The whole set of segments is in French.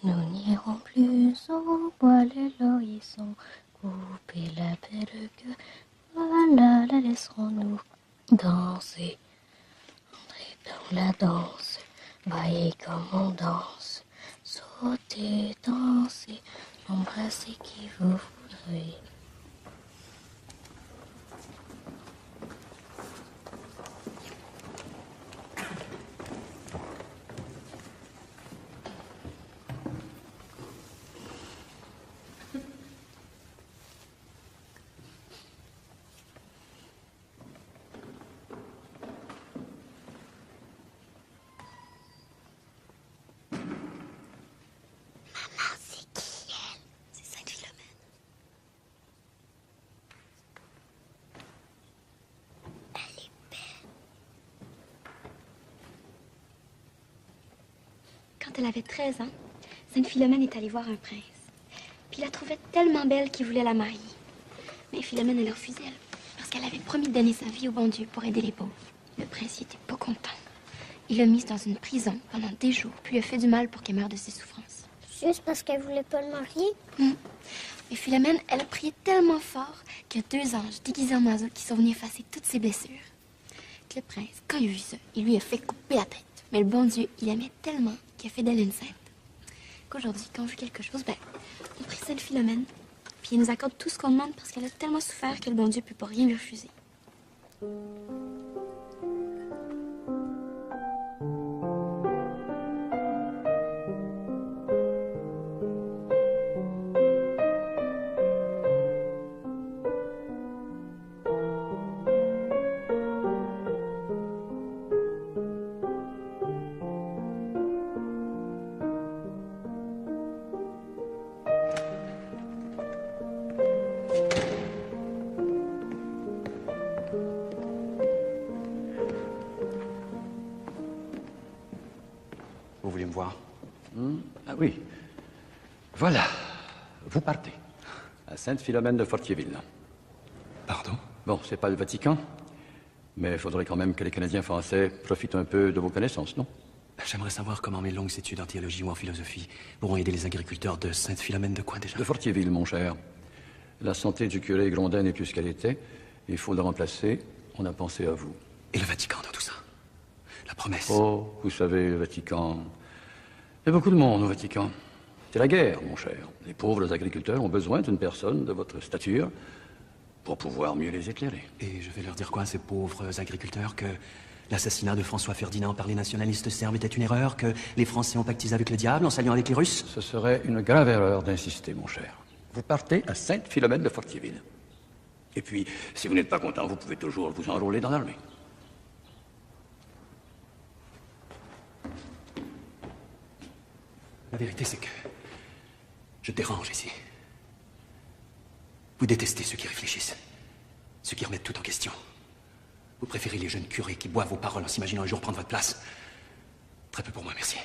Nous n'irons plus au poil et l'horizon, couper la paix de cœur, voilà, la laisserons-nous danser. Entrez dans la danse, voyez comme on danse, sautez, dansez, embrassez qui vous voudrez. Quand elle avait 13 ans, Sainte Philomène est allée voir un prince. Puis il la trouvait tellement belle qu'il voulait la marier. Mais Philomène, elle refusait, parce qu'elle avait promis de donner sa vie au bon Dieu pour aider les pauvres. Le prince n'était pas content. Il l'a mise dans une prison pendant des jours, puis il a fait du mal pour qu'elle meure de ses souffrances. Juste parce qu'elle voulait pas le marier? Et Philomène, elle a prié tellement fort qu'il y a 2 anges déguisés en oiseaux qui sont venus effacer toutes ses blessures. Que le prince, quand il a vu ça, il lui a fait couper la tête. Mais le bon Dieu, il aimait tellement qu'il a fait d'elle une sainte. Qu'aujourd'hui, quand on veut quelque chose, on prie Sainte Philomène, puis elle nous accorde tout ce qu'on demande parce qu'elle a tellement souffert que le bon Dieu peut pas rien lui refuser. Vous voulez me voir? Ah oui. Voilà. Vous partez. À Sainte-Philomène de Fortierville. Pardon? Bon, c'est pas le Vatican, mais il faudrait quand même que les Canadiens français profitent un peu de vos connaissances, non? J'aimerais savoir comment mes longues études en théologie ou en philosophie pourront aider les agriculteurs de Sainte-Philomène de quoi déjà? De Fortierville, mon cher. La santé du curé Grondin n'est plus ce qu'elle était. Il faut le remplacer. On a pensé à vous. Et le Vatican dans tout ça? La promesse? Oh, vous savez, le Vatican... Il y a beaucoup de monde au Vatican. C'est la guerre, mon cher. Les pauvres agriculteurs ont besoin d'une personne de votre stature pour pouvoir mieux les éclairer. Et je vais leur dire quoi, ces pauvres agriculteurs? Que l'assassinat de François Ferdinand par les nationalistes serbes était une erreur? Que les Français ont pactisé avec le diable en s'alliant avec les Russes? Ce serait une grave erreur d'insister, mon cher. Vous partez à Sainte-Philomène de Fortierville. Et puis, si vous n'êtes pas content, vous pouvez toujours vous enrôler dans l'armée. La vérité, c'est que je dérange ici. Vous détestez ceux qui réfléchissent, ceux qui remettent tout en question. Vous préférez les jeunes curés qui boivent vos paroles en s'imaginant un jour prendre votre place. Très peu pour moi, merci.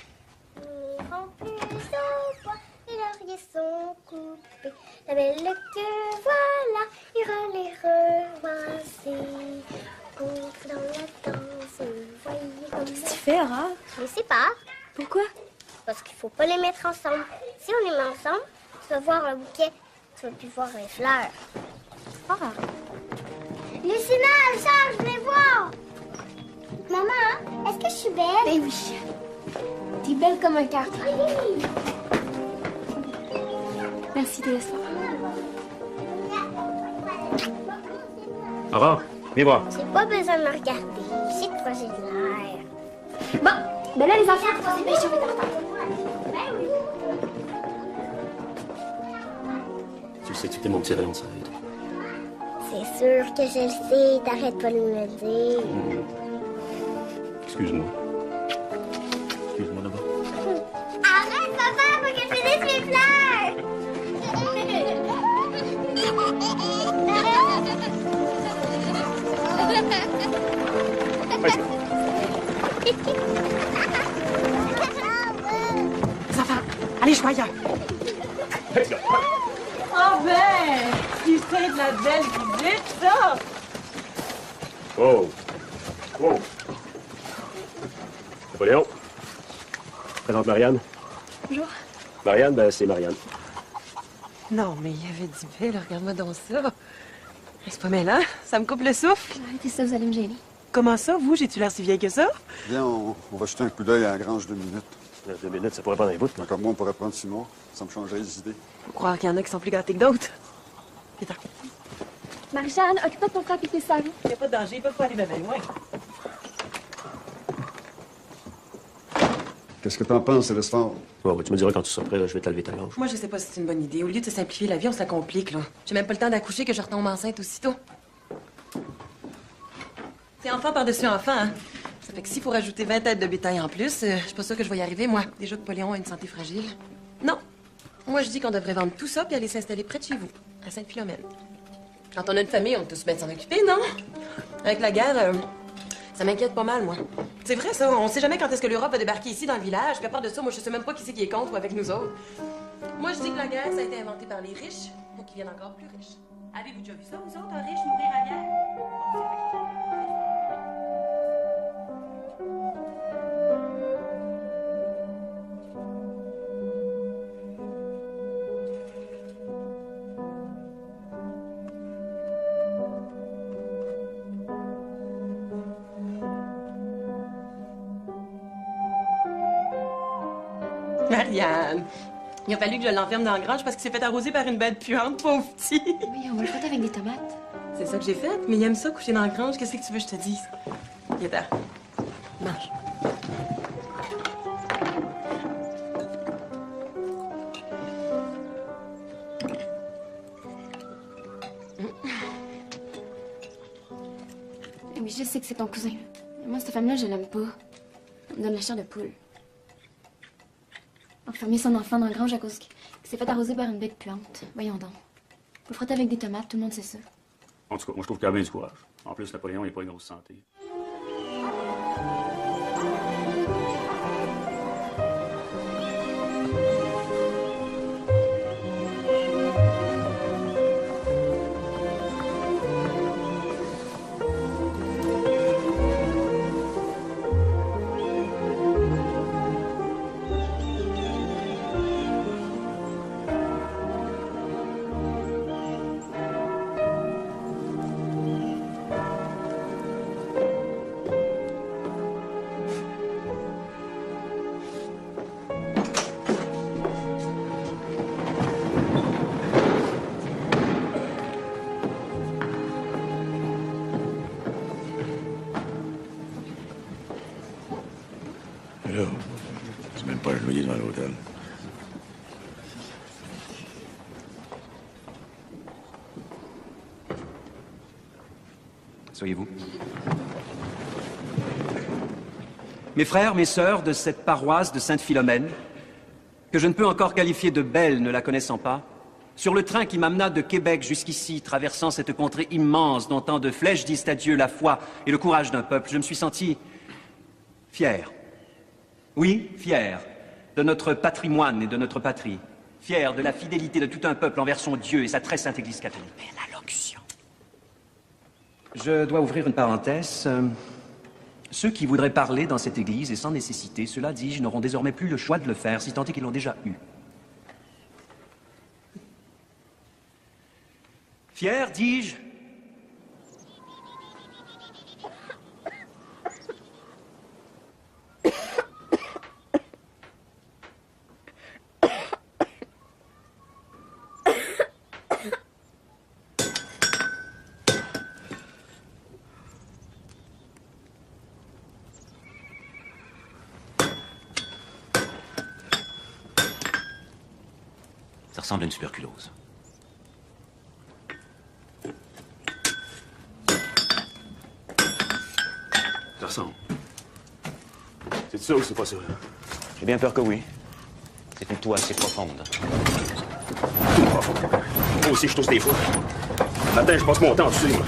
Les lauriers sont coupés, la belle que voilà, ira les ramasser. Entre dans la danse, voyez comme... Qu'est-ce que tu fais, Aurore? Je sais pas. Pourquoi? Parce qu'il faut pas les mettre ensemble. Si on les met ensemble, tu vas voir le bouquet, tu vas plus voir les fleurs. Ah. Lucina, Charles, je vais voir. Maman, est-ce que je suis belle? Ben oui. T'es belle comme un cœur. Oui. Merci, Télésphore. Aurore, viens voir. J'ai pas besoin de me regarder. Je sais de quoi j'ai de l'air. Bon, ben là, les enfants, faut se dépêcher, on est en retard. Ben oui. Tu sais que tu t'es mon petit rayon de soleil. C'est sûr que je le sais. T'arrêtes pas de me le dire. Excuse-moi. Excuse-moi d'abord. Arrête, papa, faut que je finisse mes fleurs. Les enfants, allez jouer ailleurs. Oh ben, tu sais de la belle visite, ça! Oh! Oh! Napoléon! Présente Marianne. Bonjour. Marianne, ben c'est Marianne. Non, mais il y avait du bel, regarde-moi donc ça. C'est pas mêlant, ça me coupe le souffle. Arrêtez ça, vous allez me gêner. Comment ça, vous? J'ai-tu l'air si vieille que ça? Viens, on va jeter un coup d'œil à la grange 2 minutes. 2 minutes, ça pourrait prendre un bout. Mais comme moi, on pourrait prendre 6 mois. Ça me changerait les idées. Faut croire qu'il y en a qui sont plus gâtés que d'autres. Putain, Marie-Jeanne, occupe-toi de ton frère et tes sœurs. il n'y a pas de danger, ils peuvent pas aller bien loin. Qu'est-ce que t'en penses, Célestin? Bon, ben, tu me diras quand tu seras prêt, là, je vais te lever ta gorge. Moi, je sais pas si c'est une bonne idée. Au lieu de se simplifier la vie, on se la complique, là. J'ai même pas le temps d'accoucher que je retombe enceinte aussitôt. C'est enfant par-dessus enfant, hein? Ça fait que s'il faut rajouter 20 têtes de bétail en plus, je suis pas sûre que je vais y arriver, moi. Déjà que Pauléon a une santé fragile. Non. Moi, je dis qu'on devrait vendre tout ça puis aller s'installer près de chez vous, à Sainte-Philomène. Quand on a une famille, on peut tous bien s'en occuper, non? Avec la guerre, ça m'inquiète pas mal, moi. C'est vrai, ça. On sait jamais quand est-ce que l'Europe va débarquer ici, dans le village. Puis à part de ça, moi, je sais même pas qui c'est qui est contre ou avec nous autres. Moi, je dis que la guerre, ça a été inventé par les riches pour qu'ils viennent encore plus riches. Avez-vous déjà vu ça, vous autres, un riche mourir à guerre? Marianne, il a fallu que je l'enferme dans la grange parce qu'il s'est fait arroser par une bête puante, pauvre petit. Oui, on va le frotter avec des tomates. C'est ça que j'ai fait, mais il aime ça coucher dans la grange. Qu'est-ce que tu veux que je te dise? Viens là. Marche. Oui, je sais que c'est ton cousin. Mais moi, cette femme-là, je l'aime pas. Elle me donne la chair de poule. Enfermer son enfant dans la grange à cause qu'il s'est fait arroser par une bête puante. Voyons donc. Faut le frotter avec des tomates, tout le monde sait ça. En tout cas, moi, je trouve qu'il y a bien du courage. En plus, Napoléon, il n'est pas une grosse santé. Mais là, c'est même pas un loyer devant l'hôtel. Soyez-vous. Mes frères, mes sœurs de cette paroisse de Sainte-Philomène, que je ne peux encore qualifier de belle ne la connaissant pas, sur le train qui m'amena de Québec jusqu'ici, traversant cette contrée immense dont tant de flèches disent adieu la foi et le courage d'un peuple, je me suis senti fier. Oui, fier de notre patrimoine et de notre patrie. Fier de la fidélité de tout un peuple envers son Dieu et sa très sainte Église catholique. Mais l'allocution. Je dois ouvrir une parenthèse. Ceux qui voudraient parler dans cette église et sans nécessité, ceux-là, dis-je, n'auront désormais plus le choix de le faire, si tant est qu'ils l'ont déjà eu. Fier, dis-je. Ça ressemble à une tuberculose. Ça ressemble. C'est ça ou c'est pas ça? J'ai bien peur que oui. C'est une toux assez profonde. Moi aussi, je tousse des fois. Le matin, je passe mon temps dessus, moi.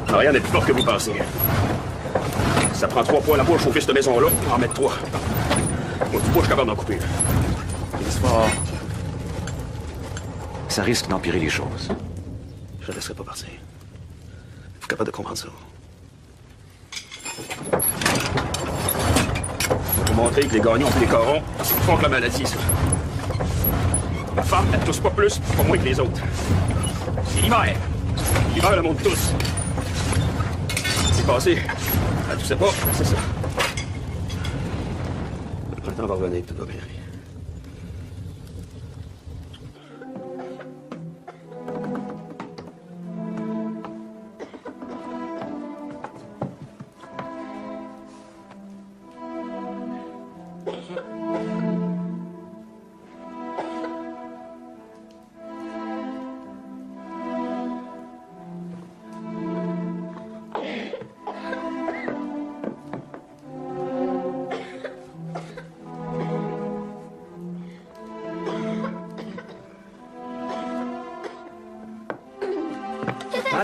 Marianne est plus forte que vous pensez. Ça prend 3 poids à la poche chauffer cette maison-là pour en mettre 3. Moi, du bois, je suis capable d'en couper. Ça risque d'empirer les choses. Je ne laisserai pas partir. Vous êtes capable de comprendre ça? montrer que les gagnants et les corons font que la maladie, ça. La femme, elle tousse pas plus, pas moins que les autres. C'est l'hiver. L'hiver, le monde tousse. C'est passé. Elle toussait pas, c'est ça. Le printemps va revenir, tout va bien.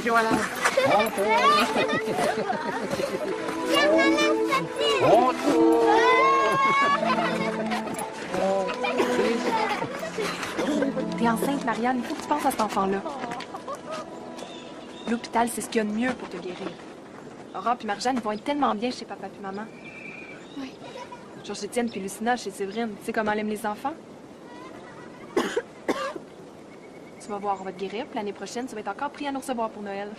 Voilà. T'es enceinte, Marianne. Il faut que tu penses à cet enfant-là. L'hôpital, c'est ce qu'il y a de mieux pour te guérir. Aurore puis Marjane, ils vont être tellement bien chez papa puis maman. Oui. Georges-Étienne puis Lucina chez Séverine. Tu sais comment elle aime les enfants? Tu vas voir, on va te guérir. Puis l'année prochaine, tu vas être encore pris à nous recevoir pour Noël.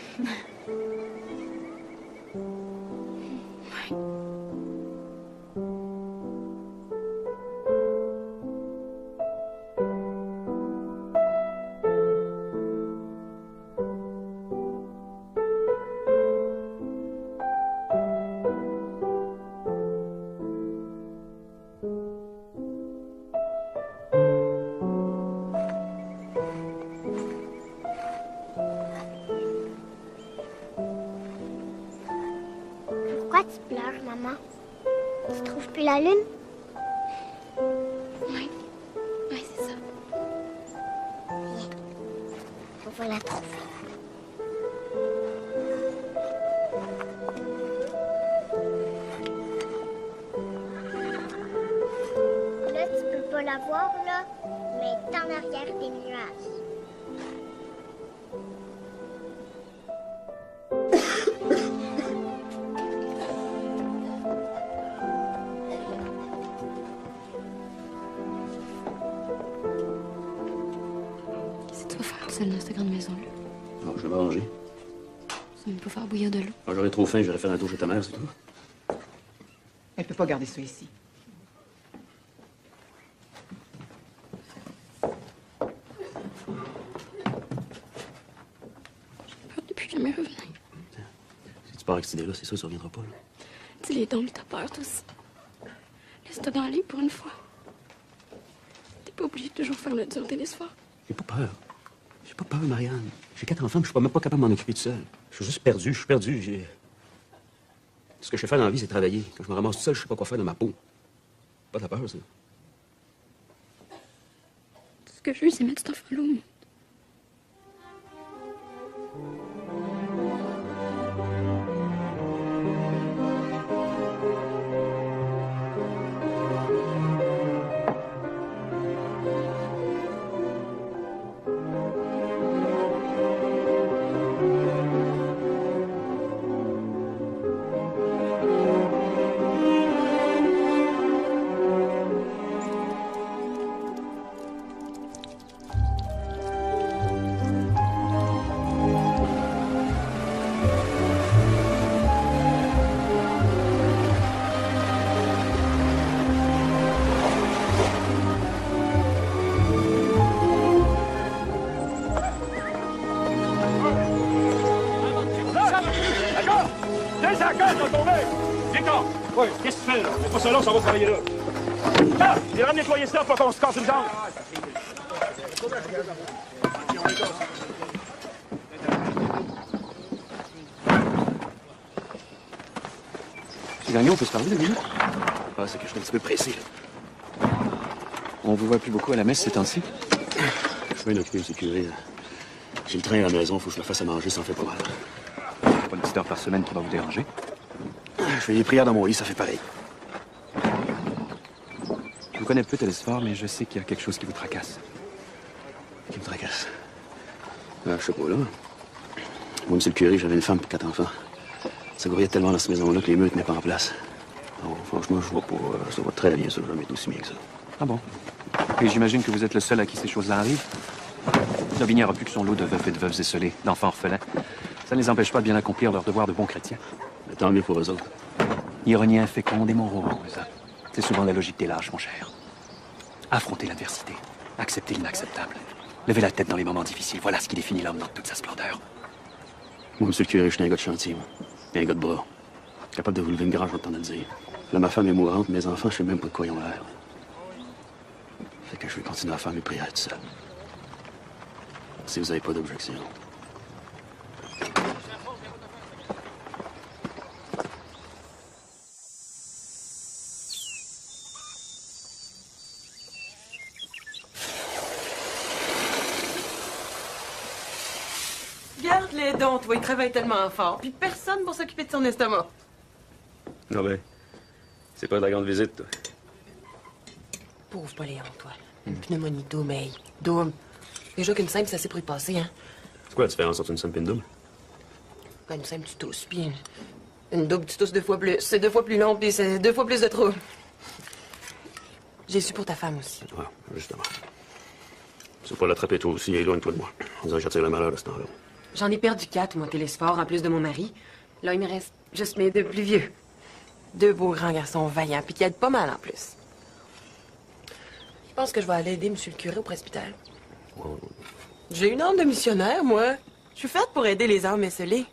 Pourquoi tu pleures, maman? Tu trouves plus la lune? Oui. Oui, c'est ça. On va la trouver. Là, tu peux pas la voir, là, mais elle est en arrière des nuages. Qu'est-ce que tu vas faire seule dans cette grande maison-là? Non, je vais m'arranger. Tu ne peux faire bouillir de l'eau. Quand j'aurai trop faim, j'irai faire un tour chez ta mère, c'est tout. Elle peut pas garder ça ici. J'ai peur depuis jamais revenir. Si tu pars avec cette idée-là, c'est sûr que ça reviendra pas, là. Dis-les donc, t'as peur, toi aussi. Laisse-toi dans le lit pour une fois. T'es pas obligé de toujours faire le dur dès les soirs. J'ai pas peur. J'ai pas peur, Marianne. J'ai 4 enfants, puis je suis même pas capable de m'en occuper tout seul. Je suis juste perdu, je suis perdu. Ce que je fais faire dans la vie, c'est travailler. Quand je me ramasse tout seul, je sais pas quoi faire de ma peau. Pas de la peur, ça. Ce que je veux, c'est mettre cet enfant-là au monde. Oui, qu'est-ce que tu fais, là? C'est pas ça, là, ça va travailler là. Ah! Viens nettoyer ça pour qu'on se casse une jambe. C'est Gagnon, on peut se parler 2 minutes? Ah, c'est que je suis un petit peu pressé, là. On vous voit plus beaucoup à la messe ces temps-ci? Je suis bien occupé, c'est curé. J'ai le train à la maison, faut que je me fasse à manger, ça en fait pas mal. Pas une petite heure par semaine qui va vous déranger? Je fais des prières dans mon lit, ça fait pareil. Je vous connais peu, Télésphore, mais je sais qu'il y a quelque chose qui vous tracasse. Qui me tracasse? Ah, je sais pas, là. Moi, monsieur le curé, j'avais une femme pour 4 enfants. Ça grouillait tellement dans cette maison-là que les murs tenaient pas en place. Non, franchement, je vois pas. Ça va très bien, ça. Jamais été aussi bien que ça. Ah bon? Et j'imagine que vous êtes le seul à qui ces choses-là arrivent? Lobinière a plus que son lot de veufs et de veuves esselées, d'enfants orphelins. Ça ne les empêche pas de bien accomplir leur devoir de bons chrétiens. Mais tant mieux pour eux autres. Ironie inféconde et morose. C'est souvent la logique des lâches, mon cher. Affronter l'adversité, accepter l'inacceptable, lever la tête dans les moments difficiles, voilà ce qui définit l'homme dans toute sa splendeur. Moi, monsieur le curé, je suis un gars de chantier, moi. Et un gars de bras. Capable de vous lever une grange, autant de le dire. Là, ma femme est mourante, mes enfants, je sais même pas de quoi ils ont l'air. Fait que je vais continuer à faire mes prières tout seul. Si vous n'avez pas d'objection. Garde-les donc, toi, il travaille tellement fort, puis personne pour s'occuper de son estomac. Ah ben, c'est pas de la grande visite, toi. Pauvre Poléon, toi. Une pneumonie double, hey. Double. Déjà qu'une simple, ça s'est pris passer, hein. C'est quoi la différence entre une simple et une double? Une simple, tu tousses, puis une double, tu tousses 2 fois plus. C'est 2 fois plus long, puis c'est 2 fois plus de trouble. J'ai su pour ta femme aussi. Ouais, justement. C'est pas l'attraper toi aussi, éloigne-toi de moi. On dirait que j'attire le malheur de ce temps-là. J'en ai perdu 4, moi, télésphore, en plus de mon mari. Là, il me reste juste mes 2 plus vieux. 2 beaux grands garçons vaillants, puis qui aident pas mal en plus. Je pense que je vais aller aider monsieur le curé au presbytère. Oh. J'ai une âme de missionnaire, moi. Je suis faite pour aider les âmes esselées.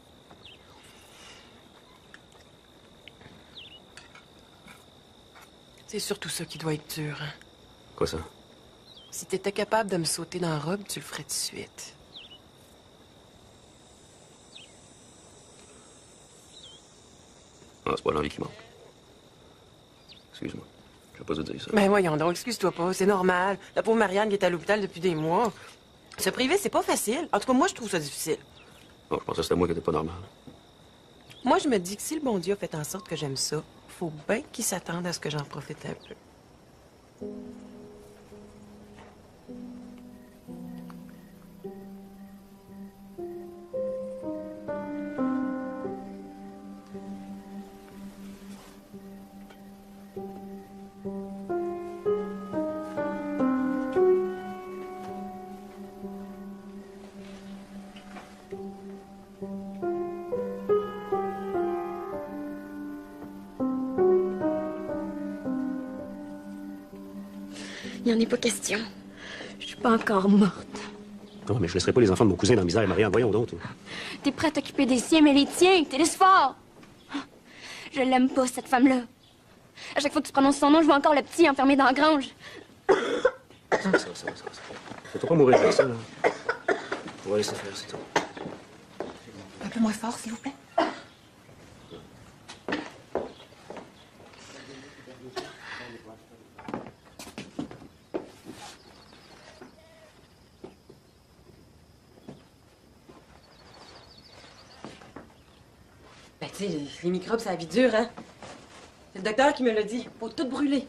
C'est surtout ça qui doit être dur, hein. Quoi ça? Si t'étais capable de me sauter dans la robe, tu le ferais tout de suite. Ah, c'est pas l'envie qui manque. Excuse-moi. Je vais pas te dire ça. Ben voyons donc, excuse-toi pas, c'est normal. La pauvre Marianne qui est à l'hôpital depuis des mois. Se priver, c'est pas facile. En tout cas, moi, je trouve ça difficile. Oh, je pensais que c'était moi qui n'étais pas normal. Moi, je me dis que si le bon Dieu a fait en sorte que j'aime ça, faut bien qu'il s'attende à ce que j'en profite un peu. Il n'y en est pas question. Je suis pas encore morte. Non, mais je laisserai pas les enfants de mon cousin dans la misère, Marianne. Voyons donc. T'es prêt à t'occuper des siens, mais les tiens, t'es fort. Je l'aime pas, cette femme-là. À chaque fois que tu prononces son nom, je vois encore le petit enfermé dans la grange. Ça. Faut pas mourir avec ça, là. On va laisser faire, c'est tout. Un peu moins fort, s'il vous plaît. Ben, tu sais, les microbes, ça a la vie dure, hein? C'est le docteur qui me l'a dit. Faut tout brûler.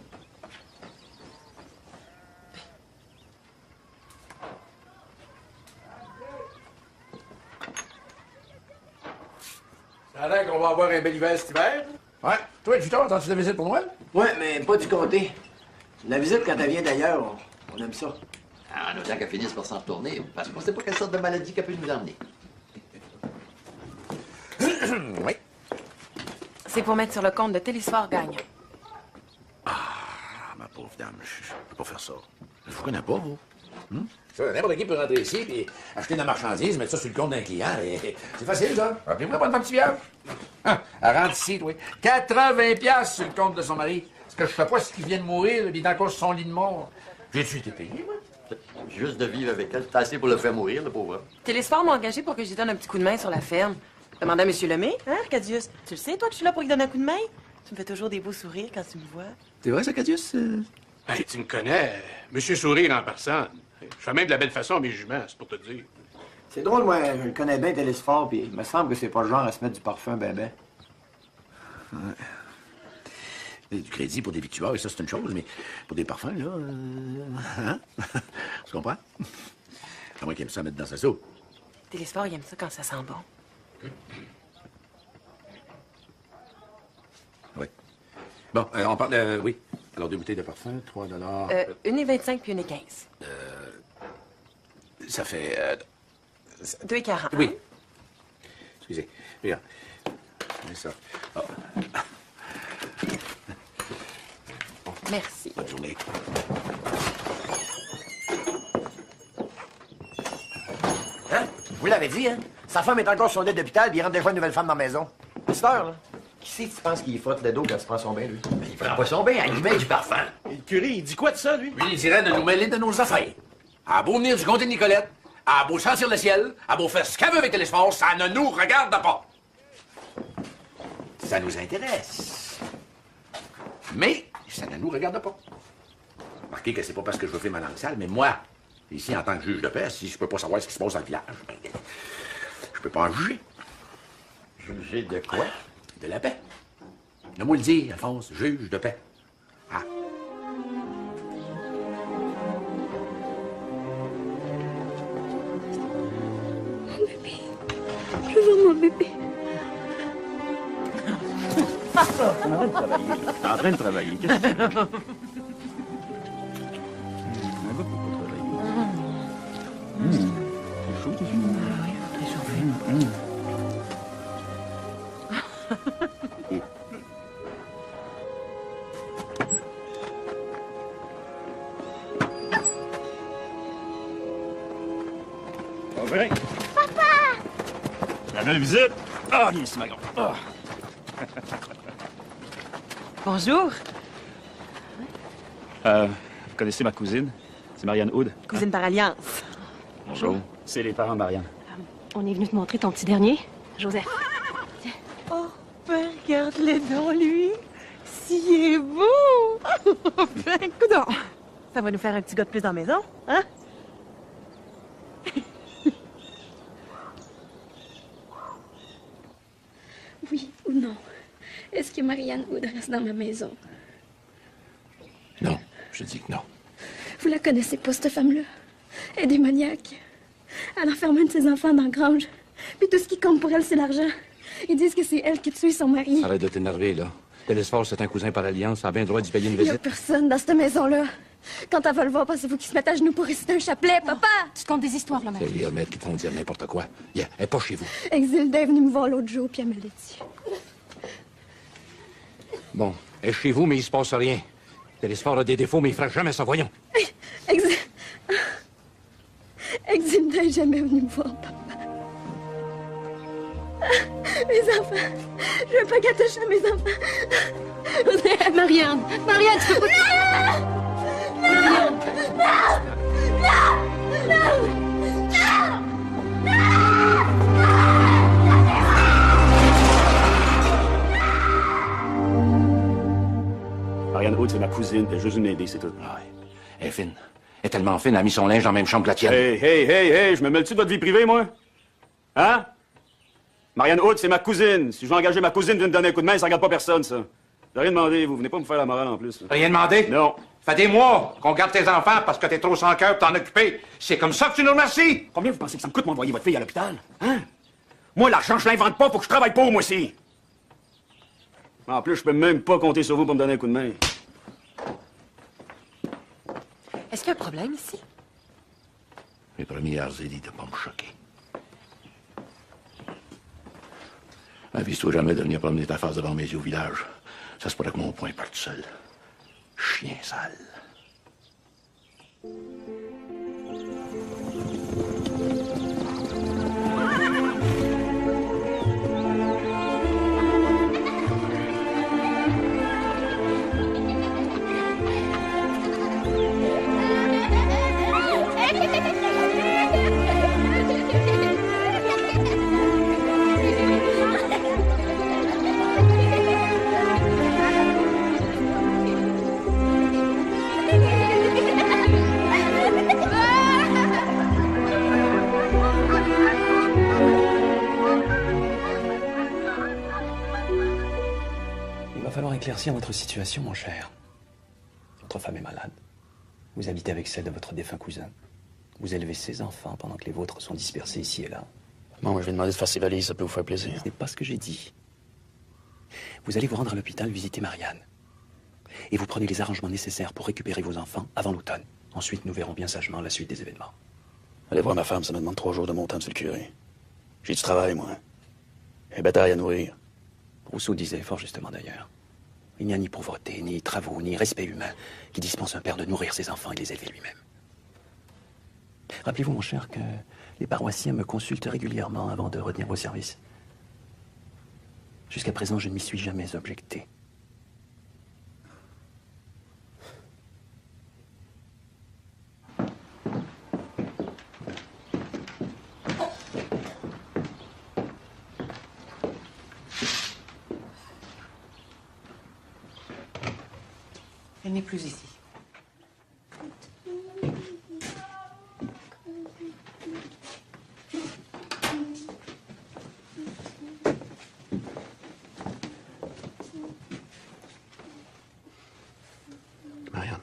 Ça a l'air qu'on va avoir un bel hiver cet hiver. Ouais. Toi, Juton, attends-tu de visite pour Noël? Ouais, mais pas du comté. La visite, quand elle vient d'ailleurs, on aime ça. Ah, en autant qu'elle finisse par s'en retourner, parce qu'on sait pas quelle sorte de maladie qu'elle peut nous emmener. Oui. C'est pour mettre sur le compte de Télésphore Gagne. Ah, ma pauvre dame, je peux pas faire ça. Je vous connais pas, vous. Ça, n'importe qui peut rentrer ici et acheter de la marchandise, mettre ça sur le compte d'un client. Et c'est facile, ça. Rappelez-moi pas de mon petit vieux. Elle rentre ici, toi. 80 piastres sur le compte de son mari. Parce que je sais pas ce qu'il vient de mourir, il est encore sur son lit de mort. J'ai-tu été payé, moi? Juste de vivre avec elle, c'est assez pour le faire mourir, le pauvre. Télésphore m'a engagé pour que j'y donne un petit coup de main sur la ferme. Demande à M. Lemay, hein, Arcadius? Tu le sais, toi, que je suis là pour lui donner un coup de main? Tu me fais toujours des beaux sourires quand tu me vois. C'est vrai, ça, Cadius? Hey, tu me connais. Monsieur Sourire en personne. Je fais même de la belle façon à mes juments, c'est pour te dire. C'est drôle, moi, je le connais bien, Télésphore, puis il me semble que c'est pas le genre à se mettre du parfum ben. Ouais. Et du crédit pour des victuaires, ça, c'est une chose, mais pour des parfums, là... Hein? Tu comprends? À moins qu'il aime ça mettre dans sa soupe. Télésphore, il aime ça quand ça sent bon. Oui. Bon, on parle de... Oui. Alors, 2 bouteilles de parfum, 3 $. Une et 25 puis une et 15. Ça fait... 2 et 40. Oui. Excusez. Regarde. C'est ça. Ah. Merci. Bonne journée. Hein? Vous l'avez dit, hein? Sa femme est encore sur le lit d'hôpital, puis il rentre déjà une nouvelle femme dans la maison. C'est cette heure, là. Qui c'est que tu penses qu'il frotte le dos quand il prend son bain, lui? Il prend pas son bain, il met du parfum. Et le curé, il dit quoi de ça, lui? Lui, il dirait de nous mêler de nos affaires. À beau venir du comté de Nicolette, à beau sentir le ciel, à beau faire ce qu'elle veut avec l'espace, ça ne nous regarde pas. Ça nous intéresse. Mais ça ne nous regarde pas. Remarquez que c'est pas parce que je veux faire ma langue sale, mais moi, ici, en tant que juge de paix, si je peux pas savoir ce qui se passe dans le village, ben, je peux pas en juger. Juger de quoi? De la paix. Laisse-moi le dire, Alphonse, juge de paix. Ah. Mon bébé. Je veux mon bébé. T'es en train de travailler. Qu'est-ce que tu fais? C'est chaud, t'es chaud? Oui, très chauffé. Bien. Papa! La belle visite. Ah, viens ici, ma grande. Ah. Bonjour. Vous connaissez ma cousine? C'est Marianne Hood. Cousine par alliance. Bonjour. C'est les parents de Marianne. On est venu te montrer ton petit dernier, Joseph. Oh, ben, regarde-le donc, lui. Si est beau. Ben, coudonc. Ça va nous faire un petit gars de plus dans la maison, hein? Oui ou non? Est-ce que Marianne Hood reste dans ma maison? Non, je dis que non. Vous la connaissez pas, cette femme-là? Elle est démoniaque. Elle enferme un de ses enfants dans la grange. Puis tout ce qui compte pour elle, c'est l'argent. Ils disent que c'est elle qui a tué son mari. Arrête de t'énerver, là. Télésphore, c'est un cousin par alliance. Elle a bien le droit d'y payer une Il n'y a visite. personne dans cette maison-là. Quand elle va le voir, pensez-vous qu'il se mette à genoux pour réciter un chapelet, papa? Tu te contes des histoires, là, C'est les remettre qui te font dire n'importe quoi. Yeah, elle est pas chez vous. Exilda est venue me voir l'autre jour, puis elle me l'a dit. Bon, elle est chez vous, mais il se passe rien. Télésphore a des défauts, mais il fera jamais ça, voyons. Exilda est jamais venue me voir, papa. Mes enfants. Je veux pas qu'elle touche à mes enfants. Marianne. Marianne, tu peux pas... Non! Marianne. Non! Non! Non! Marianne Hood, c'est ma cousine. Elle est juste une aidée, c'est tout. Ah ouais. Elle est fine. Elle est tellement fine, elle a mis son linge dans la même chambre que la tienne. Hey, je me mêle-tu de votre vie privée, moi? Hein? Marianne Hood, c'est ma cousine. Si je veux engager ma cousine, de me donner un coup de main, ça regarde pas personne, ça. J'ai rien demandé, vous venez pas me faire la morale en plus. Rien demandé? Non. Fait des mois qu'on garde tes enfants parce que t'es trop sans cœur pour t'en occuper. C'est comme ça que tu nous remercies? Combien vous pensez que ça me coûte m'envoyer votre fille à l'hôpital? Hein? Moi, l'argent, je l'invente pas pour que je travaille pour, moi aussi. En plus, je peux même pas compter sur vous pour me donner un coup de main. Est-ce qu'il y a un problème ici? Mes premières élites de pas me choquer. Avise-toi jamais de venir promener ta face devant mes yeux au village. Ça se pourrait que mon poing parte seul. Chien sale. Il va falloir éclaircir votre situation, mon cher. Votre femme est malade. Vous habitez avec celle de votre défunt cousin. Vous élevez ses enfants pendant que les vôtres sont dispersés ici et là. Bon, moi, je vais demander de faire ses valises, ça peut vous faire plaisir. Ce n'est pas ce que j'ai dit. Vous allez vous rendre à l'hôpital visiter Marianne. Et vous prenez les arrangements nécessaires pour récupérer vos enfants avant l'automne. Ensuite, nous verrons bien sagement la suite des événements. Allez voir ma femme, ça me demande 3 jours de mon temps, monsieur le curé. J'ai du travail, moi. J'ai bataille à nourrir. Rousseau disait, fort justement d'ailleurs, il n'y a ni pauvreté, ni travaux, ni respect humain qui dispense un père de nourrir ses enfants et de les élever lui-même. Rappelez-vous, mon cher, que les paroissiens me consultent régulièrement avant de retenir vos services. Jusqu'à présent, je ne m'y suis jamais objecté. Elle n'est plus ici. Marianne.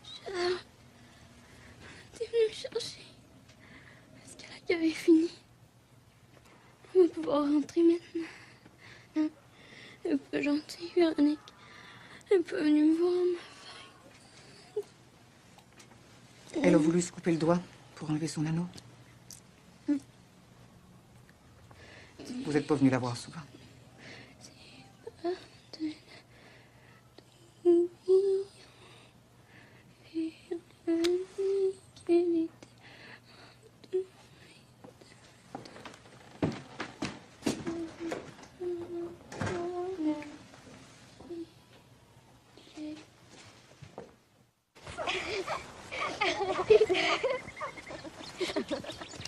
Charles, t'es venu me chercher. Est-ce que l'accueil est fini? On va pouvoir rentrer maintenant. Hein? Un peu gentil, Véronique. Elle est pas venue me voir, ma fille. Elle a voulu se couper le doigt pour enlever son anneau. Vous n'êtes pas venu la voir souvent.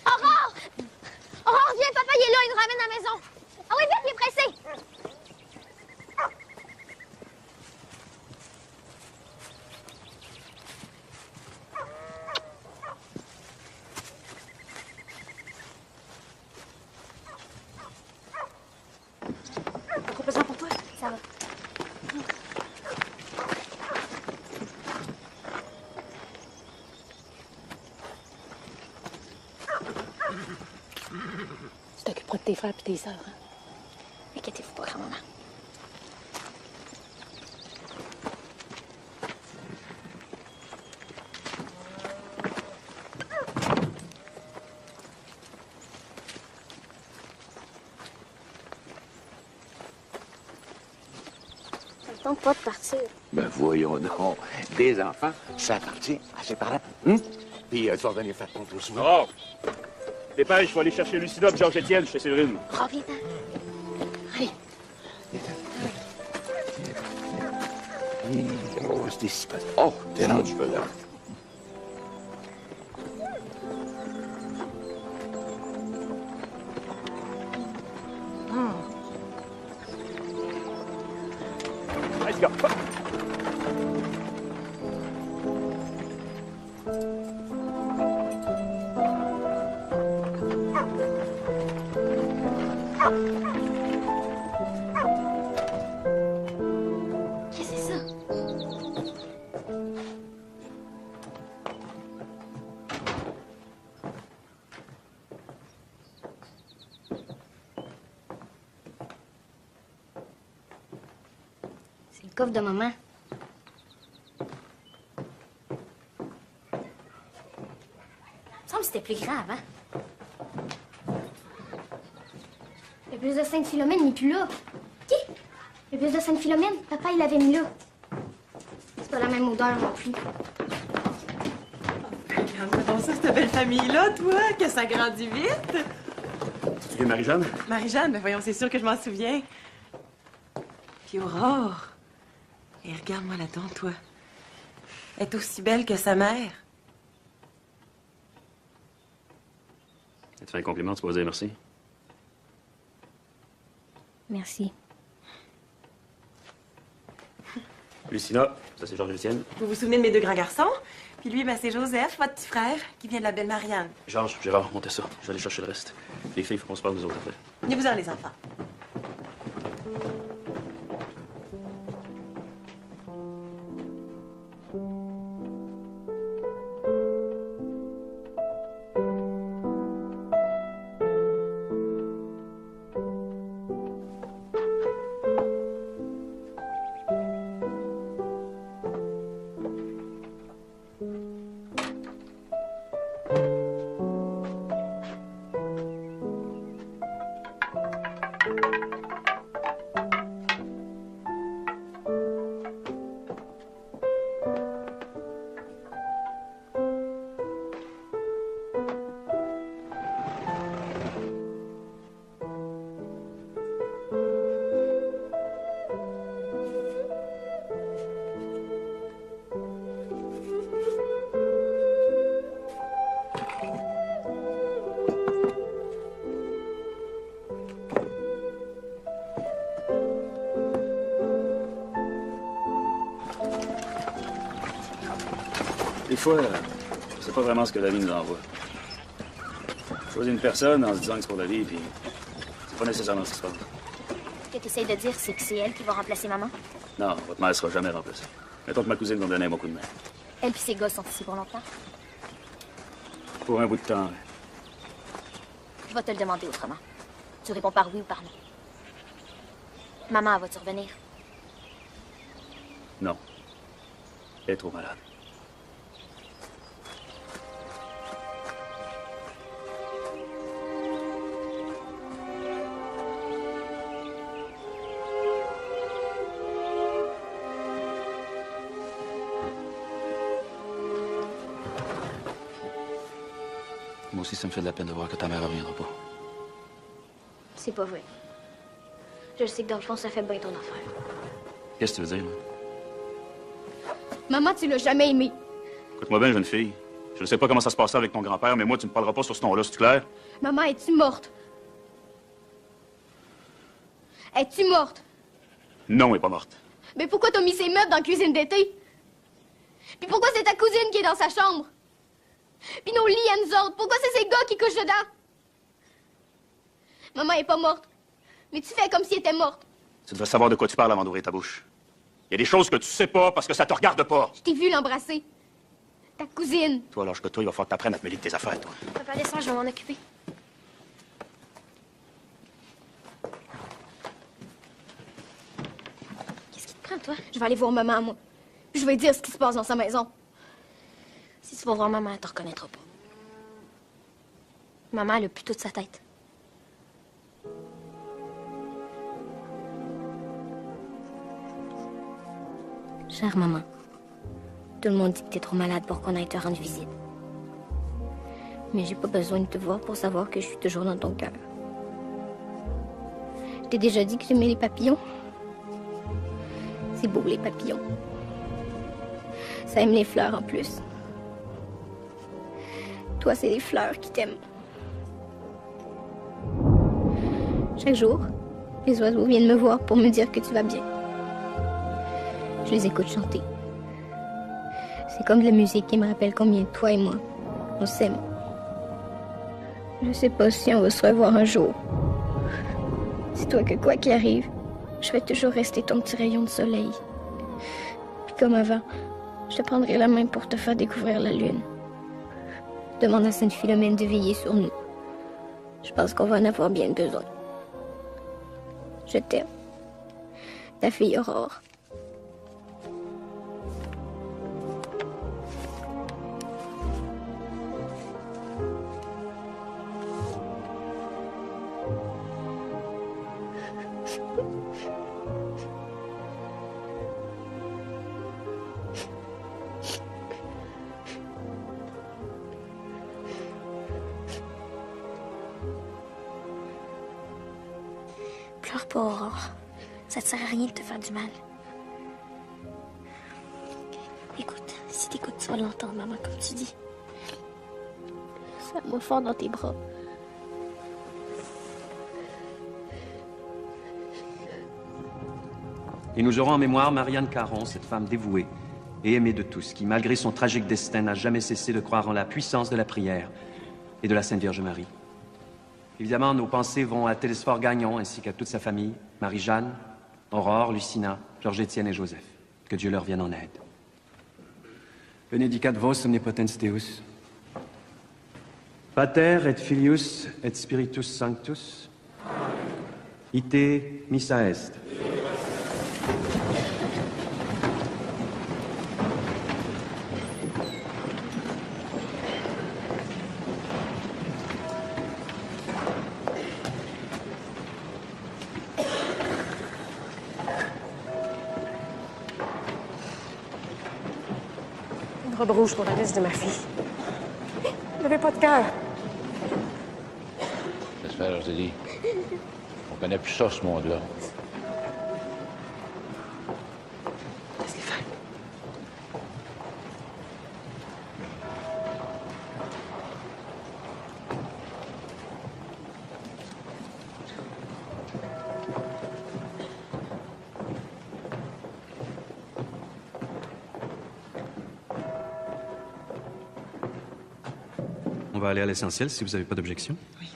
Aurore! Aurore, viens, papa, il est là, il nous ramène à la maison. Ah oui, vite, il est pressé. Trop pesant pour toi? Ça va. Tu t'occuperas de tes frères et tes sœurs. Hein? Inquiétez-vous pas, grand-maman. Ça ne tente pas de partir. Ben voyons donc. Des enfants, ça appartient à ses parents. Puis tu vas venir faire ton tour souvent. Oh! Dépêche, je vais aller chercher Lucina et Georges-Étienne chez Séverine. Reviens-t'en. Allez. Oh, c'était si pas... Oh, t'es rendu là. Let's go. Qu'est-ce que c'est ça? C'est le coffre de maman. Il me semble que c'était plus grave, hein? Le bus de Sainte-Philomène n'est plus là. Qui? Le bus de Sainte-Philomène, papa, il l'avait mis là. C'est pas la même odeur non plus. Regarde-moi donc ça, cette belle famille-là, toi, que ça grandit vite. Tu viens Marie-Jeanne? Marie-Jeanne, ben voyons, c'est sûr que je m'en souviens. Puis Aurore. Et regarde-moi là-dedans, toi. Elle est aussi belle que sa mère. Tu fais un compliment, tu peux dire merci. Merci. Lucina, ça c'est Georges-Étienne. Vous vous souvenez de mes deux grands garçons? Puis lui, ben, c'est Joseph, votre petit frère, qui vient de la belle Marianne. Georges, Gérard, montez ça. Je vais aller chercher le reste. Les filles, il faut qu'on se parle nous autres après. Venez-vous-en, les enfants. Des fois, je sais pas vraiment ce que la vie nous envoie. Je choisis une personne en se disant que c'est pour la vie, puis c'est pas nécessairement ce qui se passe. Ce que tu essayes de dire, c'est que c'est elle qui va remplacer maman? Non, votre mère sera jamais remplacée. Mettons que ma cousine va me donner un bon coup de main. Elle puis ses gosses sont ici pour longtemps. Pour un bout de temps, ouais. Je vais te le demander autrement. Tu réponds par oui ou par non. Maman, va-tu revenir? Non. Elle est trop malade. Moi aussi, ça me fait de la peine de voir que ta mère ne reviendra pas. C'est pas vrai. Je sais que dans le fond, ça fait bien ton affaire. Qu'est-ce que tu veux dire, moi? Maman, tu l'as jamais aimée. Écoute-moi bien, jeune fille. Je ne sais pas comment ça se passait avec ton grand-père, mais moi, tu me parleras pas sur ce ton-là, c'est clair? Maman, es-tu morte? Es-tu morte? Non, elle est pas morte. Mais pourquoi t'as mis ces meubles dans la cuisine d'été? Puis pourquoi c'est ta cousine qui est dans sa chambre? Puis nos lits à nous autres, pourquoi c'est ces gars qui couchent dedans? Maman est pas morte. Mais tu fais comme si elle était morte. Tu devrais savoir de quoi tu parles avant d'ouvrir ta bouche. Il y a des choses que tu sais pas parce que ça te regarde pas. Je t'ai vu l'embrasser. Ta cousine. Toi, l'âge que toi, il va falloir que t'apprennes à te mêler de tes affaires, toi. Papa, descends, je vais m'en occuper. Qu'est-ce qui te prend, toi? Je vais aller voir maman, moi. Puis je vais dire ce qui se passe dans sa maison. Si tu vas voir maman, elle te reconnaîtra pas. Maman, elle a plus toute sa tête. Chère maman, tout le monde dit que t'es trop malade pour qu'on aille te rendre visite. Mais j'ai pas besoin de te voir pour savoir que je suis toujours dans ton cœur. Je t'ai déjà dit que j'aimais les papillons. C'est beau, les papillons. Ça aime les fleurs en plus. Toi, c'est les fleurs qui t'aiment. Chaque jour, les oiseaux viennent me voir pour me dire que tu vas bien. Je les écoute chanter. C'est comme de la musique qui me rappelle combien toi et moi, on s'aime. Je sais pas si on va se revoir un jour. Dis-toi que quoi qu'il arrive, je vais toujours rester ton petit rayon de soleil. Puis comme avant, je te prendrai la main pour te faire découvrir la lune. Demande à Sainte Philomène de veiller sur nous. Je pense qu'on va en avoir bien besoin. Je t'aime. Ta fille Aurore. Pleure pas, Aurore. Ça te sert à rien de te faire du mal. Écoute, si t'écoutes, tu vas l'entendre, maman, comme tu dis. Serre-moi fort dans tes bras. Et nous aurons en mémoire Marianne Caron, cette femme dévouée et aimée de tous, qui, malgré son tragique destin, n'a jamais cessé de croire en la puissance de la prière et de la Sainte Vierge Marie. Évidemment, nos pensées vont à Télésphore Gagnon ainsi qu'à toute sa famille, Marie-Jeanne, Aurore, Lucina, Georges-Étienne et Joseph. Que Dieu leur vienne en aide. Benedicat vos omnipotens Deus, Pater et Filius et Spiritus Sanctus, ite missa est. Une robe rouge pour la liste de ma fille. Elle n'avait pas de cœur. J'espère, je te dis. On connaît plus ça, ce monde-là. Laisse-les faire. va aller à l'essentiel, si vous n'avez pas d'objection. Oui,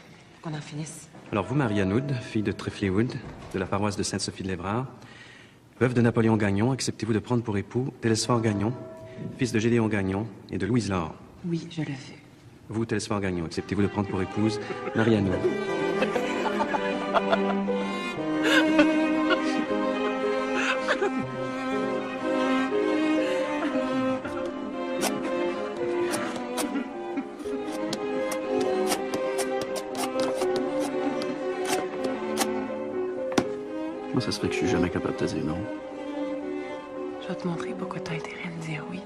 qu'on en finisse. Alors, vous, Marianne Wood, fille de Treffley Wood, de la paroisse de Sainte-Sophie-de-l'Évrard, veuve de Napoléon Gagnon, acceptez-vous de prendre pour époux Télesphore Gagnon, fils de Gédéon Gagnon et de Louise Laure? Oui, je le fais. Vous, Télesphore Gagnon, acceptez-vous de prendre pour épouse Marianne Wood? Moi, ça se fait que je suis jamais capable de te dire non. Je vais te montrer pourquoi tu as intérêt à me dire oui.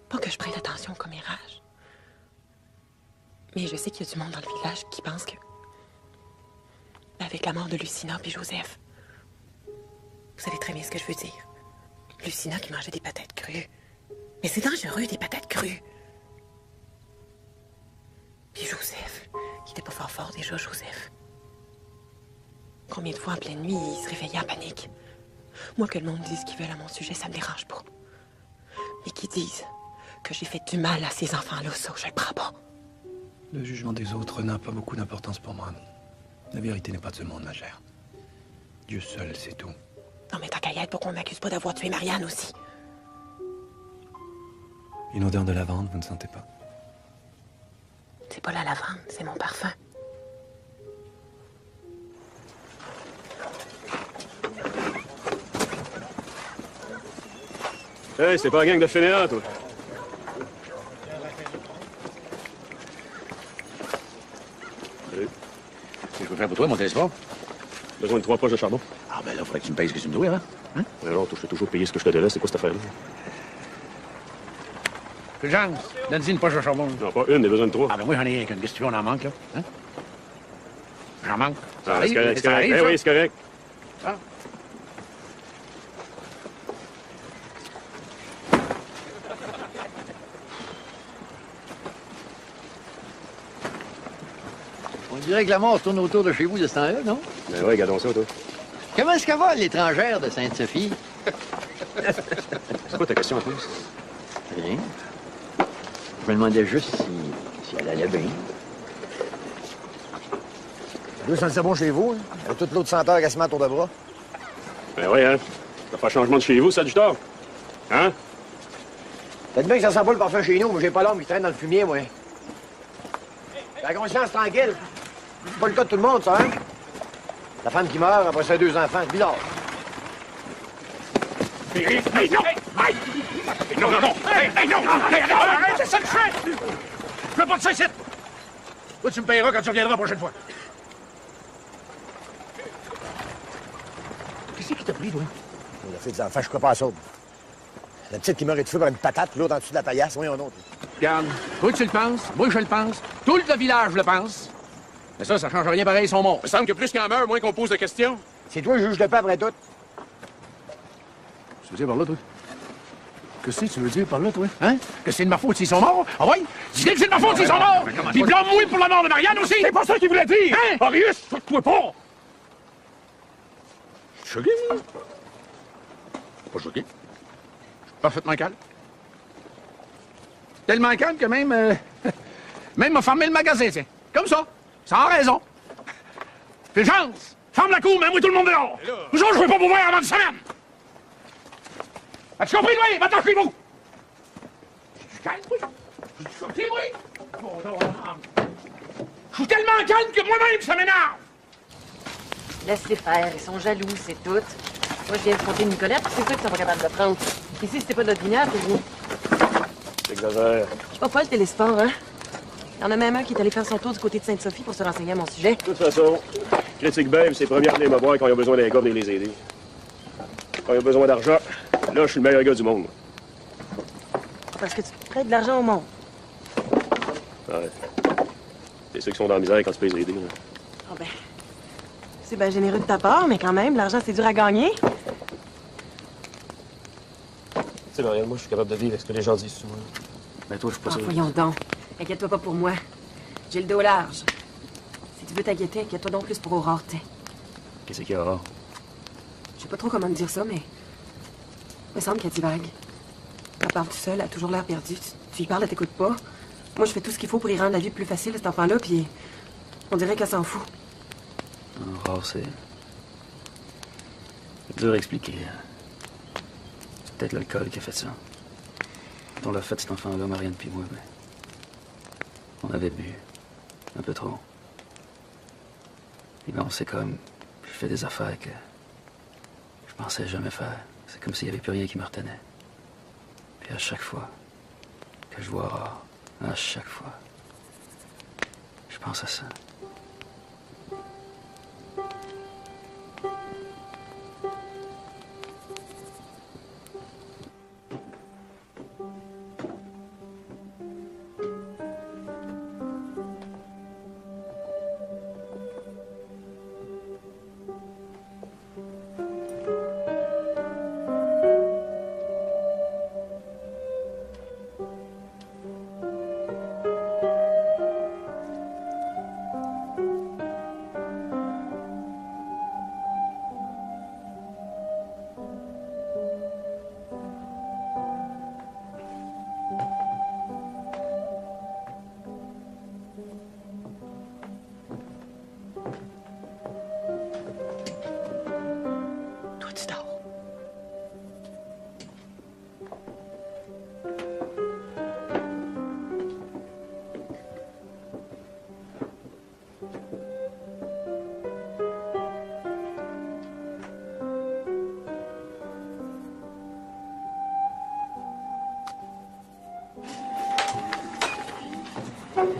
Pas que je prête attention au commérage. Mais je sais qu'il y a du monde dans le village qui pense que... Avec la mort de Lucina puis Joseph... Vous savez très bien ce que je veux dire. Lucina qui mangeait des patates crues. Mais c'est dangereux, des patates crues. Puis Joseph, qui était pas fort déjà, Joseph. Combien de fois en pleine nuit, il se réveillait en panique. Moi, que le monde dise ce qu'ils veulent à mon sujet, ça me dérange pas. Mais qu'ils disent que j'ai fait du mal à ces enfants-là, ça, je le prends pas. Le jugement des autres n'a pas beaucoup d'importance pour moi. La vérité n'est pas de ce monde, ma chère. Dieu seul, c'est tout. Non, mais tant qu'à y être, pourquoi on m'accuse pas d'avoir tué Marianne aussi? Une odeur de lavande, vous ne sentez pas? C'est pas la lavande, c'est mon parfum. Hey, c'est pas la gang de fainéants, toi. Salut. Qu'est-ce que je peux faire pour toi, mon Télesphore? Besoin de 3 poches de charbon. Ah, ben là, faudrait que tu me payes ce que tu me dois, hein? Alors, je t'ai toujours payé ce que je te devais. C'est quoi cette affaire-là? Fulgence, donne-y une poche de charbon. Non, pas une, j'ai besoin de 3. Ah, ben moi, j'en ai rien qu'une. Qu'est-ce que tu veux, on en manque, là? Hein? J'en manque. Ça Ah, arrive, c'est correct, c'est ça correct. arrive, Eh ça. oui, c'est correct. Ah. On dirait que la mort tourne autour de chez vous de ce temps-là, non? Ben oui, regardons ça, toi. Comment est-ce qu'elle va, l'étrangère de Sainte-Sophie? C'est quoi ta question en plus? Rien. Je me demandais juste si elle allait bien. Deux sent bon chez vous, hein? Avec toute l'autre senteur qu'elle se met autour de bras. Ben oui, hein. Ça fait changement de chez vous, ça, du tort. Hein? Peut-être bien que ça sent pas le parfum chez nous, mais j'ai pas l'homme qui traîne dans le fumier, moi. La conscience tranquille. C'est pas le cas de tout le monde, ça, hein? La femme qui meurt après ses 2 enfants, c'est bizarre. Hey, non! Hey! Non, non, non! Hey, non! Arrête, c'est ça que je fais! Je veux pas de ça ici! Toi, tu me payeras quand tu reviendras la prochaine fois. Qu'est-ce qui t'a pris, toi? La fille des enfants, je crois pas à ça. La petite qui meurt de feu par une patate, puis l'autre en dessous de la paillasse, voyons donc. Regarde, toi, tu le penses, moi, je le pense, tout le village le pense. Mais ça change rien pareil, ils sont morts. Il me semble que plus qu'il en meurt, moins qu'on pose de questions. C'est toi le juge de paix après tout. Tu veux dire par là, toi? Qu'est-ce que tu veux dire par là, toi? Hein? Que c'est de ma faute s'ils sont morts? Ah oui? Dis que c'est de ma faute s'ils sont morts! Puis blâme-moi pour la mort de Marianne aussi! C'est pas ça qu'il voulait dire! Hein? Arius, choque-toi pas! Choqué, moi? Pas choqué. Je suis parfaitement calme. Tellement calme que même... même m'a fermé le magasin, tiens. Comme ça. Sans raison. Fulgence! Ferme la cour, mets-moi tout le monde dehors! Toujours, je veux pas pouvoir avant une semaine! As-tu compris, lui? Va-t'en chez vous! Je suis calme, oui. Je suis choqué, oui. Je suis tellement calme que moi-même, ça m'énerve! Laisse-les faire, ils sont jaloux, c'est tout. Moi, je viens de compter Nicolette, c'est toi qui sont pas capables de prendre. Ici, c'était pas notre vignoble, c'est vous. T'exagères. Je suis pas folle, Télésport, hein? Il y en a même un qui est allé faire son tour du côté de Sainte-Sophie pour se renseigner à mon sujet. De toute façon, Critique Babe, c'est premier à venir me voir quand ils ont besoin d'un gars de les aider. Quand ils ont besoin d'argent, là, je suis le meilleur gars du monde. parce que tu prêtes de l'argent au monde. Arrête. C'est ceux qui sont dans la misère quand tu peux les aider. Là. Ah ben, c'est bien généreux de ta part, mais quand même, l'argent, c'est dur à gagner. Tu sais, Marianne, moi, je suis capable de vivre avec ce que les gens disent souvent. Mais toi, je suis pas Ah, sûr. voyons donc. Inquiète-toi pas pour moi. J'ai le dos large. Si tu veux t'inquiéter, inquiète-toi donc plus pour Aurore, t'es. Qu'est-ce qu'il y a, Aurore? Je sais pas trop comment te dire ça, mais... Il me semble qu'elle divague. Elle parle tout seule, elle a toujours l'air perdue. Tu y parles, elle t'écoute pas. Moi, je fais tout ce qu'il faut pour y rendre la vie plus facile à cet enfant-là, puis... On dirait qu'elle s'en fout. Aurore, c'est dur à expliquer. C'est peut-être l'alcool qui a fait ça. Quand on l'a fait, cet enfant-là, Marianne puis moi, mais... On avait bu. Un peu trop. Et là, on s'est comme... J'ai fait des affaires que... Je pensais jamais faire. C'est comme s'il n'y avait plus rien qui me retenait. Puis à chaque fois que je vois Aurore, à chaque fois, je pense à ça.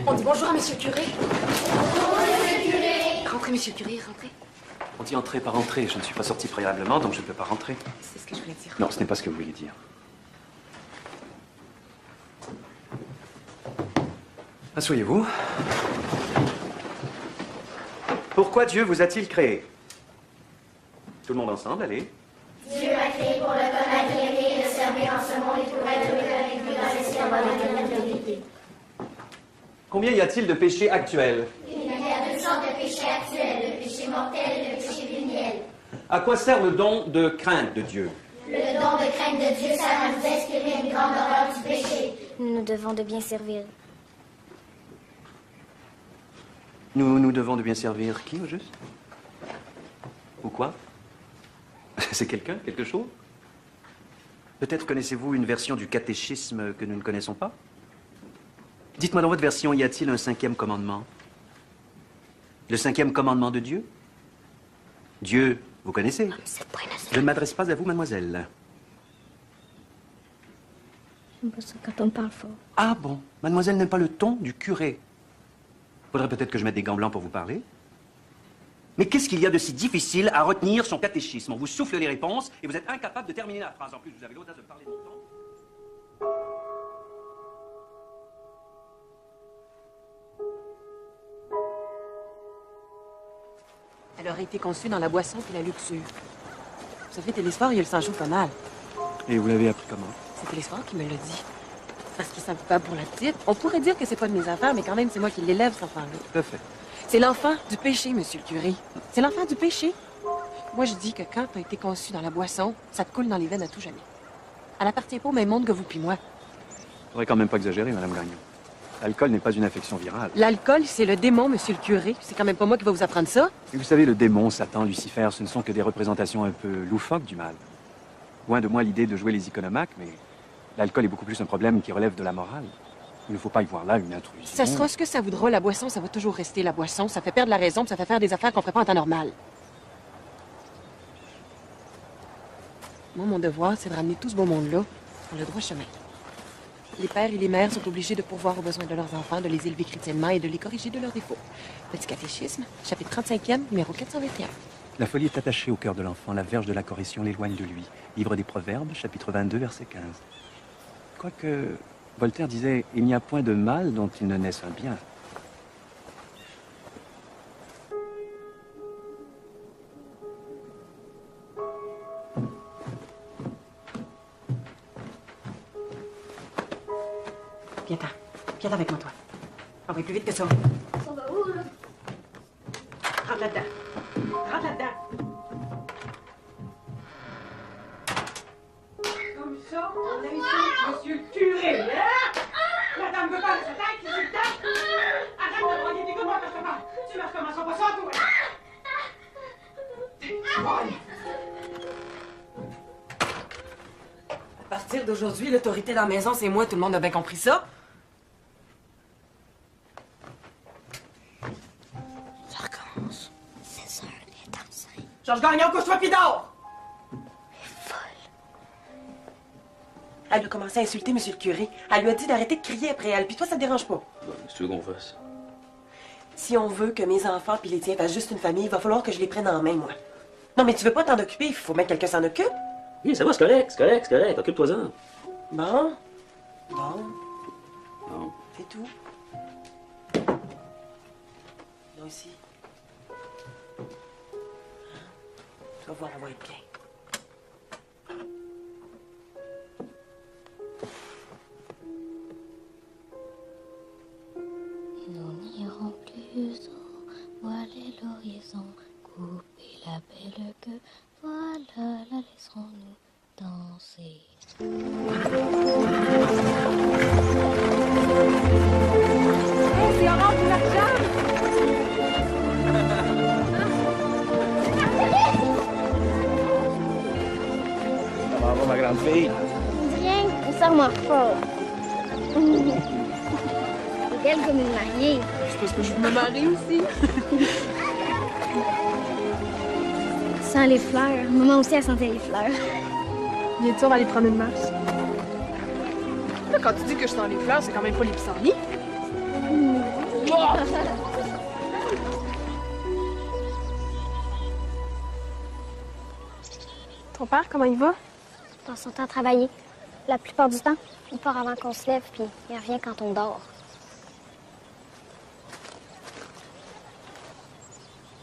On dit bonjour à monsieur le curé. Bonjour, monsieur le curé. Rentrez, monsieur le curé, rentrez. On dit entrer par entrer. Je ne suis pas sorti préalablement, donc je ne peux pas rentrer. C'est ce que je voulais dire. Non, ce n'est pas ce que vous voulez dire. Asseyez-vous. Pourquoi Dieu vous a-t-il créé? Tout le monde ensemble, allez. Dieu m'a créé pour le connaître et aimer et le servir en ce monde et pour être heureux avec lui dans les cieux de l'éternité. Combien y a-t-il de péchés actuels? Il y a deux sortes de péchés actuels, le péché mortel et le péché véniel. À quoi sert le don de crainte de Dieu? Le don de crainte de Dieu sert à nous exprimer une grande horreur du péché. Nous devons de bien servir. Nous devons de bien servir qui, au juste? Ou quoi? C'est quelqu'un, quelque chose? Peut-être connaissez-vous une version du catéchisme que nous ne connaissons pas? Dites-moi, dans votre version, y a-t-il un 5e commandement? Le 5e commandement de Dieu? Dieu, vous connaissez? Je ne m'adresse pas à vous, mademoiselle. J'aime pas ça quand on parle fort. Ah bon? Mademoiselle n'aime pas le ton du curé. Faudrait peut-être que je mette des gants blancs pour vous parler. Mais qu'est-ce qu'il y a de si difficile à retenir son catéchisme? On vous souffle les réponses et vous êtes incapable de terminer la phrase. En plus, vous avez l'audace de parler de mon temps. Elle aurait été conçue dans la boisson et la luxure. Vous savez, Télésphore, il a le sang chaud pas mal. Et vous l'avez appris comment? C'est Télésphore qui me l'a dit. Parce qu'il s'en pas pour la petite. On pourrait dire que c'est pas de mes affaires, mais quand même, c'est moi qui l'élève, cet enfant-là. Tout à fait. C'est l'enfant du péché, monsieur le curé. C'est l'enfant du péché. Moi, je dis que quand t'as été conçu dans la boisson, ça te coule dans les veines à tout jamais. Elle appartient pas au même monde que vous puis moi. Faudrait quand même pas exagérer, Madame Gagnon. L'alcool n'est pas une infection virale. L'alcool, c'est le démon, monsieur le curé. C'est quand même pas moi qui va vous apprendre ça. Et vous savez, le démon, Satan, Lucifer, ce ne sont que des représentations un peu loufoques du mal. Loin de moi l'idée de jouer les iconomachs, mais l'alcool est beaucoup plus un problème qui relève de la morale. Il ne faut pas y voir là une intrusion. Ça sera ce que ça voudra. La boisson, ça va toujours rester la boisson. Ça fait perdre la raison, puis ça fait faire des affaires qu'on ferait pas en temps normal. Moi, mon devoir, c'est de ramener tout ce beau monde-là sur le droit chemin. Les pères et les mères sont obligés de pourvoir aux besoins de leurs enfants, de les élever chrétiennement et de les corriger de leurs défauts. Petit catéchisme, chapitre 35e, numéro 421. La folie est attachée au cœur de l'enfant. La verge de la correction l'éloigne de lui. Livre des Proverbes, chapitre 22, verset 15. Quoique, Voltaire disait « Il n'y a point de mal dont il ne naisse un bien ». Viens-t'en. Viens avec moi, toi. On va plus vite que ça. On va où, là? Rentre là-dedans. Rentre là-dedans. Comme ça, on insulte monsieur le curé, hein? La dame veut pas de sa tête, c'est le temps. Arrête de broyer, écoute-moi quand je te parle. Tu ne recommenceras pas ça, toi. À partir d'aujourd'hui, l'autorité dans la maison, c'est moi. Tout le monde a bien compris ça. Ça recommence. C'est ça, elle est enceinte. Georges Gagnon, couche-toi pis dors! Elle lui a commencé à insulter monsieur le curé. Elle lui a dit d'arrêter de crier après elle. Puis toi, ça te dérange pas? Qu'est-ce que tu veux qu'on fasse? Si on veut que mes enfants puis les tiens fassent juste une famille, il va falloir que je les prenne en main, moi. Non, mais tu veux pas t'en occuper, il faut bien que quelqu'un s'en occupe. Oui, ça va, c'est correct, c'est correct, c'est correct. Occupe-toi-en. Bon. Bon. Non. C'est tout. Là aussi. Tu vas voir, on va être bien. Nous n'irons plus en voiler l'horizon, couper la belle queue, voilà, la laisserons-nous danser. Hey, c'est Orange ou l'argent? Ça va, ma grande fille? Rien, on s'en remarque pas. C'est belle comme une mariée. C'est parce que je veux me marier aussi. Sans les fleurs. Maman aussi, elle sentait les fleurs. Viens-tu, on va aller prendre une marche? Là, quand tu dis que je sens les fleurs, c'est quand même pas les pissenlits. Ton père, comment il va? Il passe son temps à travailler. La plupart du temps, il part avant qu'on se lève, puis il revient quand on dort.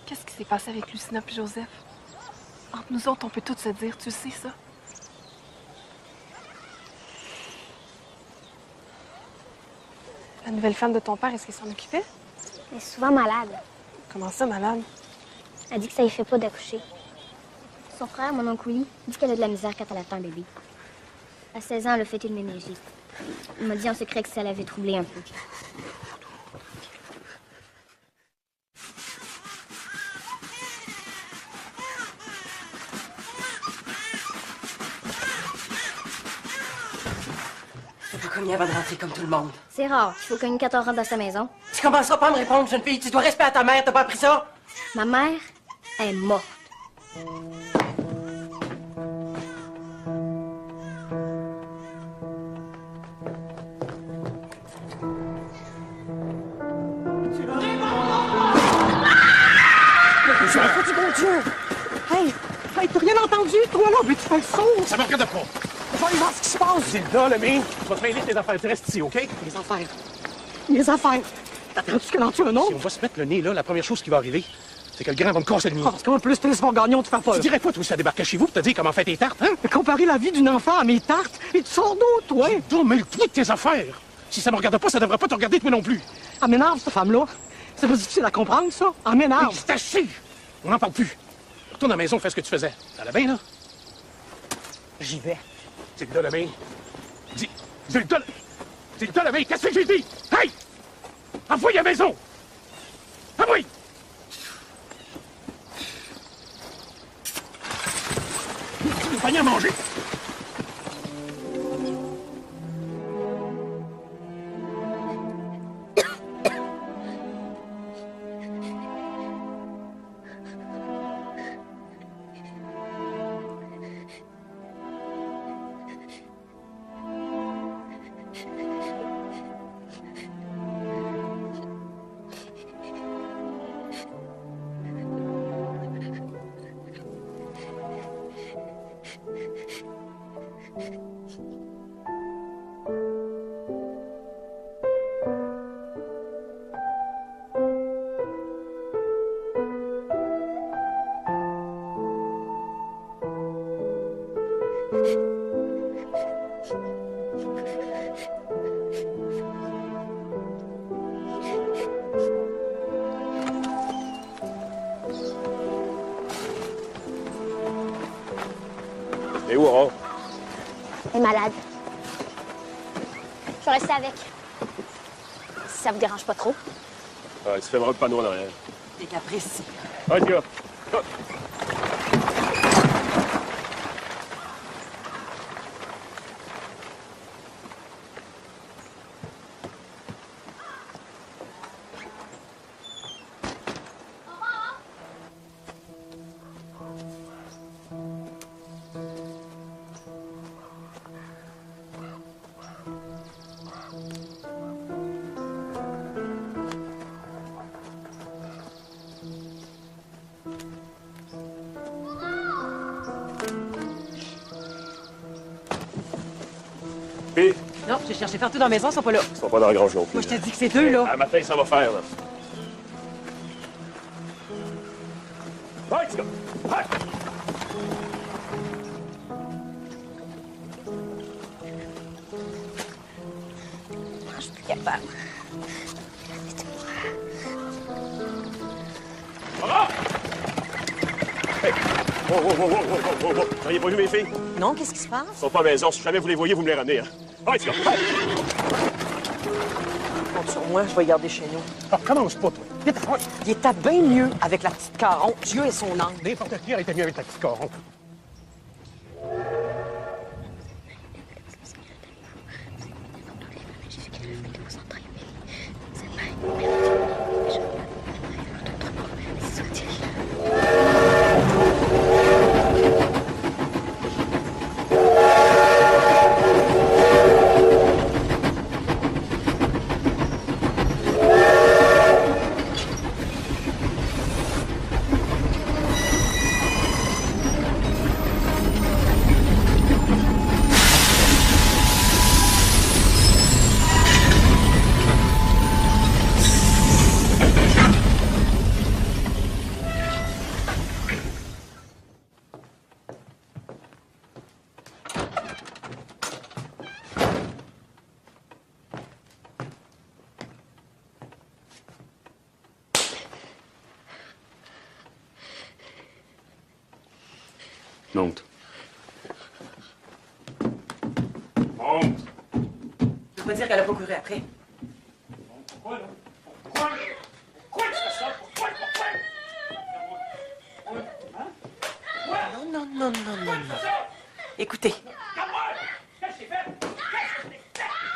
Qu'est-ce qui s'est passé avec Lucina puis Joseph? Entre nous autres, on peut tout se dire, tu sais ça? La nouvelle femme de ton père, est-ce qu'elle s'en occupait? Elle est souvent malade. Comment ça, malade? Elle dit que ça lui fait pas d'accoucher. Son frère, mon oncle Willy, dit qu'elle a de la misère quand elle attend un bébé. À 16 ans, elle a fait une méningite. Il m'a dit en secret que ça l'avait troublée un peu. C'est pas combien avant de rentrer comme tout le monde. C'est rare. Il faut qu'une 14 rentre dans sa maison. Tu commenceras pas à me répondre, jeune fille. Tu dois respecter à ta mère. T'as pas appris ça? Ma mère est morte. Du bon Dieu! Hey! Hey, t'as rien entendu, toi, là? Mais tu fais le saut! Ça me regarde pas. Je vais aller voir ce qui se passe! Zilda, le mien, tu vas te mêler de tes affaires. Tu restes ici, OK? Les affaires. Les affaires. T'attends-tu qu'elle en tue un autre? Si on va se mettre le nez là, la première chose qui va arriver, c'est que le grand va me casser le nez. Parce qu'en plus, tu laisses mon gagnon te faire peur. Tu dirais pas, toi, ça débarquait chez vous pour te dire comment faire tes tartes, hein? Mais comparer la vie d'une enfant à mes tartes, et tu sors d'où, toi? Toi, mêle-toi de tes affaires. Si ça me regarde pas, ça devrait pas te regarder, toi non plus. Elle m'énerve, cette femme-là. C'est pas difficile à comprendre, ça. Elle m'énerve. Hey, c'est assez! On n'en parle plus. Retourne à la maison, fais ce que tu faisais. Ça allait bien, là? J'y vais. Zilda, le mien. Zilda, le mien, qu'est-ce que j'ai dit? Hey! Envoie à la maison! Envoie! Tu panier à manger! Et où, Aurore? Elle est malade. Je vais rester avec. Si ça vous dérange pas trop. Ah, il se fait vraiment de panneau en arrière. Des caprices. Ah, tu gars. Ah. Puis, Non, j'ai cherché partout dans la maison, ils sont pas là. ils sont pas dans la grange non plus. Moi, je t'ai dit que c'est deux, là. À matin, ça va faire, là. Ouais, petit gars. Ouais. Je suis plus capable. Aurore! Hey! Oh, oh, oh, oh, oh, oh, oh. Vous n'auriez pas vu mes filles? Non, qu'est-ce qui se passe? Ils sont pas à la maison. Si jamais vous les voyez, vous me les ramenez, hein. Ouais, petit gars. Ouais. Compte sur moi, je vais y garder chez nous. Ah, commence pas, toi. Vite, ouais. Il était bien mieux avec la petite Caron. Dieu et son âme. N'importe qui aurait été mieux avec ta petite Caron. Monte. Monte. Je veux pas dire qu'elle a pas couru après. Pourquoi, là? Pourquoi? Pourquoi tu fais ça? Pourquoi? Non, non, non, non, non, non. Écoutez. Qu'est-ce que j'ai fait?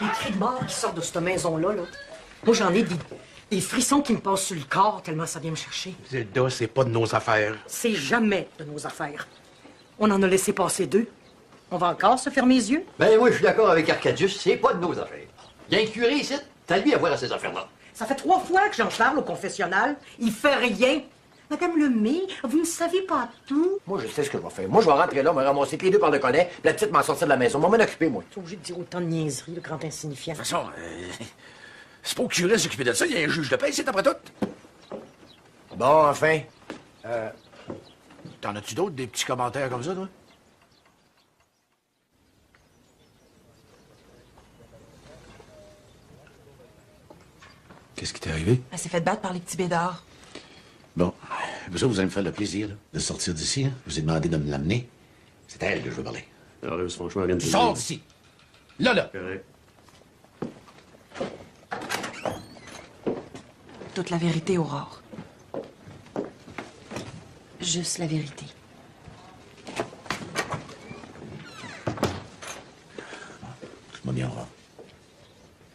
Les cris de mort qui sortent de cette maison-là, là. Moi, j'en ai des frissons qui me passent sur le corps tellement ça vient me chercher. Zelda, c'est pas de nos affaires. C'est jamais de nos affaires. On en a laissé passer deux. On va encore se fermer les yeux? Ben oui, je suis d'accord avec Arcadius, c'est pas de nos affaires. Il y a un curé ici, t'as lui à voir à ces affaires-là. Ça fait 3 fois que j'en parle au confessionnal. Il fait rien. Madame Lemay, vous ne savez pas tout. Moi, je sais ce que je vais faire. Moi, je vais rentrer là, me ramasser pieds deux par le collet, puis la petite m'en sortir de la maison. Moi, m'en occuper, moi. T'es obligé de dire autant de niaiseries, le grand insignifiant. De toute façon, c'est pas au curé de s'occuper de ça, il y a un juge de paix, c'est après tout. Bon, enfin. T'en as-tu d'autres, des petits commentaires comme ça, toi? Qu'est-ce qui t'est arrivé? Elle s'est fait battre par les petits bédards. Bon, vous allez me faire le plaisir là, de sortir d'ici. Hein? Je vous ai demandé de me l'amener. C'est à elle que je veux parler. Alors, franchement, rien de plus. Sors d'ici! Là, là! Correct. Toute la vérité, Aurore. Juste la vérité. Écoute-moi bien, Aurore.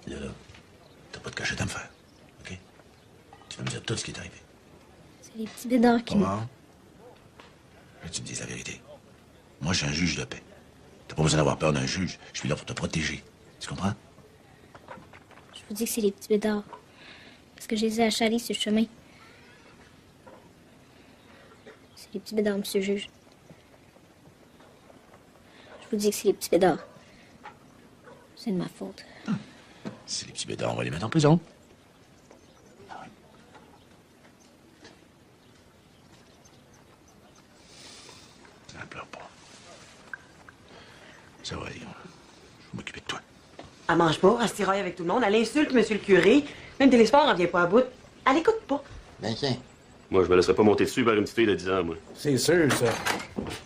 Là, t'as pas de cachette à me faire. OK? Tu vas me dire tout ce qui est arrivé. C'est les petits bédards qui Aurore, je veux que tu me dises la vérité. Moi, je suis un juge de paix. T'as pas besoin d'avoir peur d'un juge. Je suis là pour te protéger. Tu comprends? Je vous dis que c'est les petits bédards. Parce que je les ai achalés sur le chemin. C'est les petits bédards, monsieur le juge. Je vous dis que c'est les petits bédards. C'est de ma faute. C'est les petits bédards, on va les mettre en prison. Ne pleure pas. Ça va aller. Je vais m'occuper de toi. Elle mange pas, elle se tiraille avec tout le monde, elle insulte monsieur le curé. Même Télésport en vient pas à bout. Elle écoute pas. Ben tiens, Moi, je me laisserais pas monter dessus par une petite fille de 10 ans, moi. C'est sûr, ça.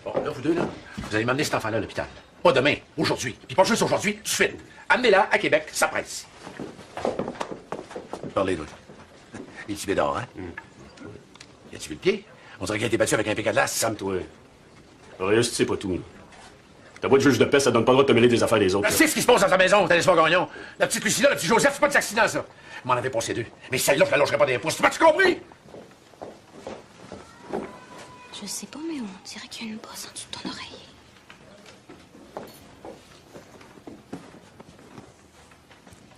Bon, là, vous deux, là, vous allez m'emmener cet enfant-là à l'hôpital. Pas demain, aujourd'hui. Puis pas juste aujourd'hui, tout de suite. Amenez-la à Québec, ça presse. Parlez, toi. Les petits bédards, hein? Y a-tu vu le pied? On dirait qu'il a été battu avec un pic à glace. Calme-toi. Auréus, tu sais pas tout, là. Ta voix de juge de paix, ça donne pas le droit de te mêler des affaires des autres. C'est ce qui se passe dans ta maison, t'as pas gagnon. La petite Lucilla, le petit Joseph, c'est pas des accidents, ça. Vous m'en avez passé deux. Mais celle-là, je la longerai pas des pouces. Tu compris? Je sais pas, mais on dirait qu'il y a une bosse en dessous de ton oreille.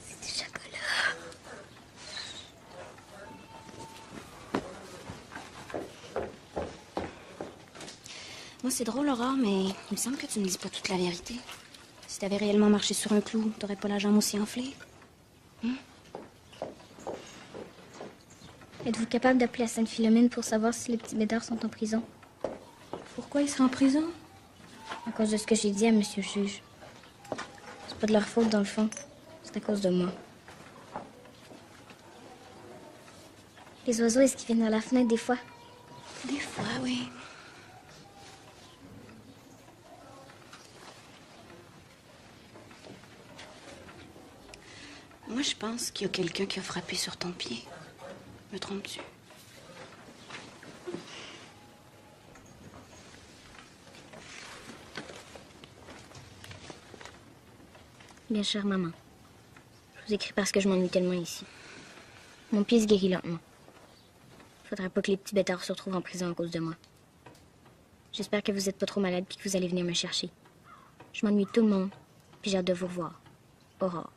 C'est du chocolat. Moi, c'est drôle, Aurore, mais il me semble que tu me dis pas toute la vérité. Si t'avais réellement marché sur un clou, t'aurais pas la jambe aussi enflée. Êtes-vous capable d'appeler à Sainte-Philomène pour savoir si les petits bédards sont en prison? Pourquoi ils seraient en prison? À cause de ce que j'ai dit à monsieur le juge. C'est pas de leur faute, dans le fond. C'est à cause de moi. Les oiseaux, est-ce qu'ils viennent dans la fenêtre des fois? Des fois, oui. Moi, je pense qu'il y a quelqu'un qui a frappé sur ton pied. Me trompes-tu? Bien chère maman, je vous écris parce que je m'ennuie tellement ici. Mon pied se guérit lentement. Faudrait pas que les petits bêtards se retrouvent en prison à cause de moi. J'espère que vous êtes pas trop malade puis que vous allez venir me chercher. Je m'ennuie de tout le monde, puis j'ai hâte de vous revoir. Aurore.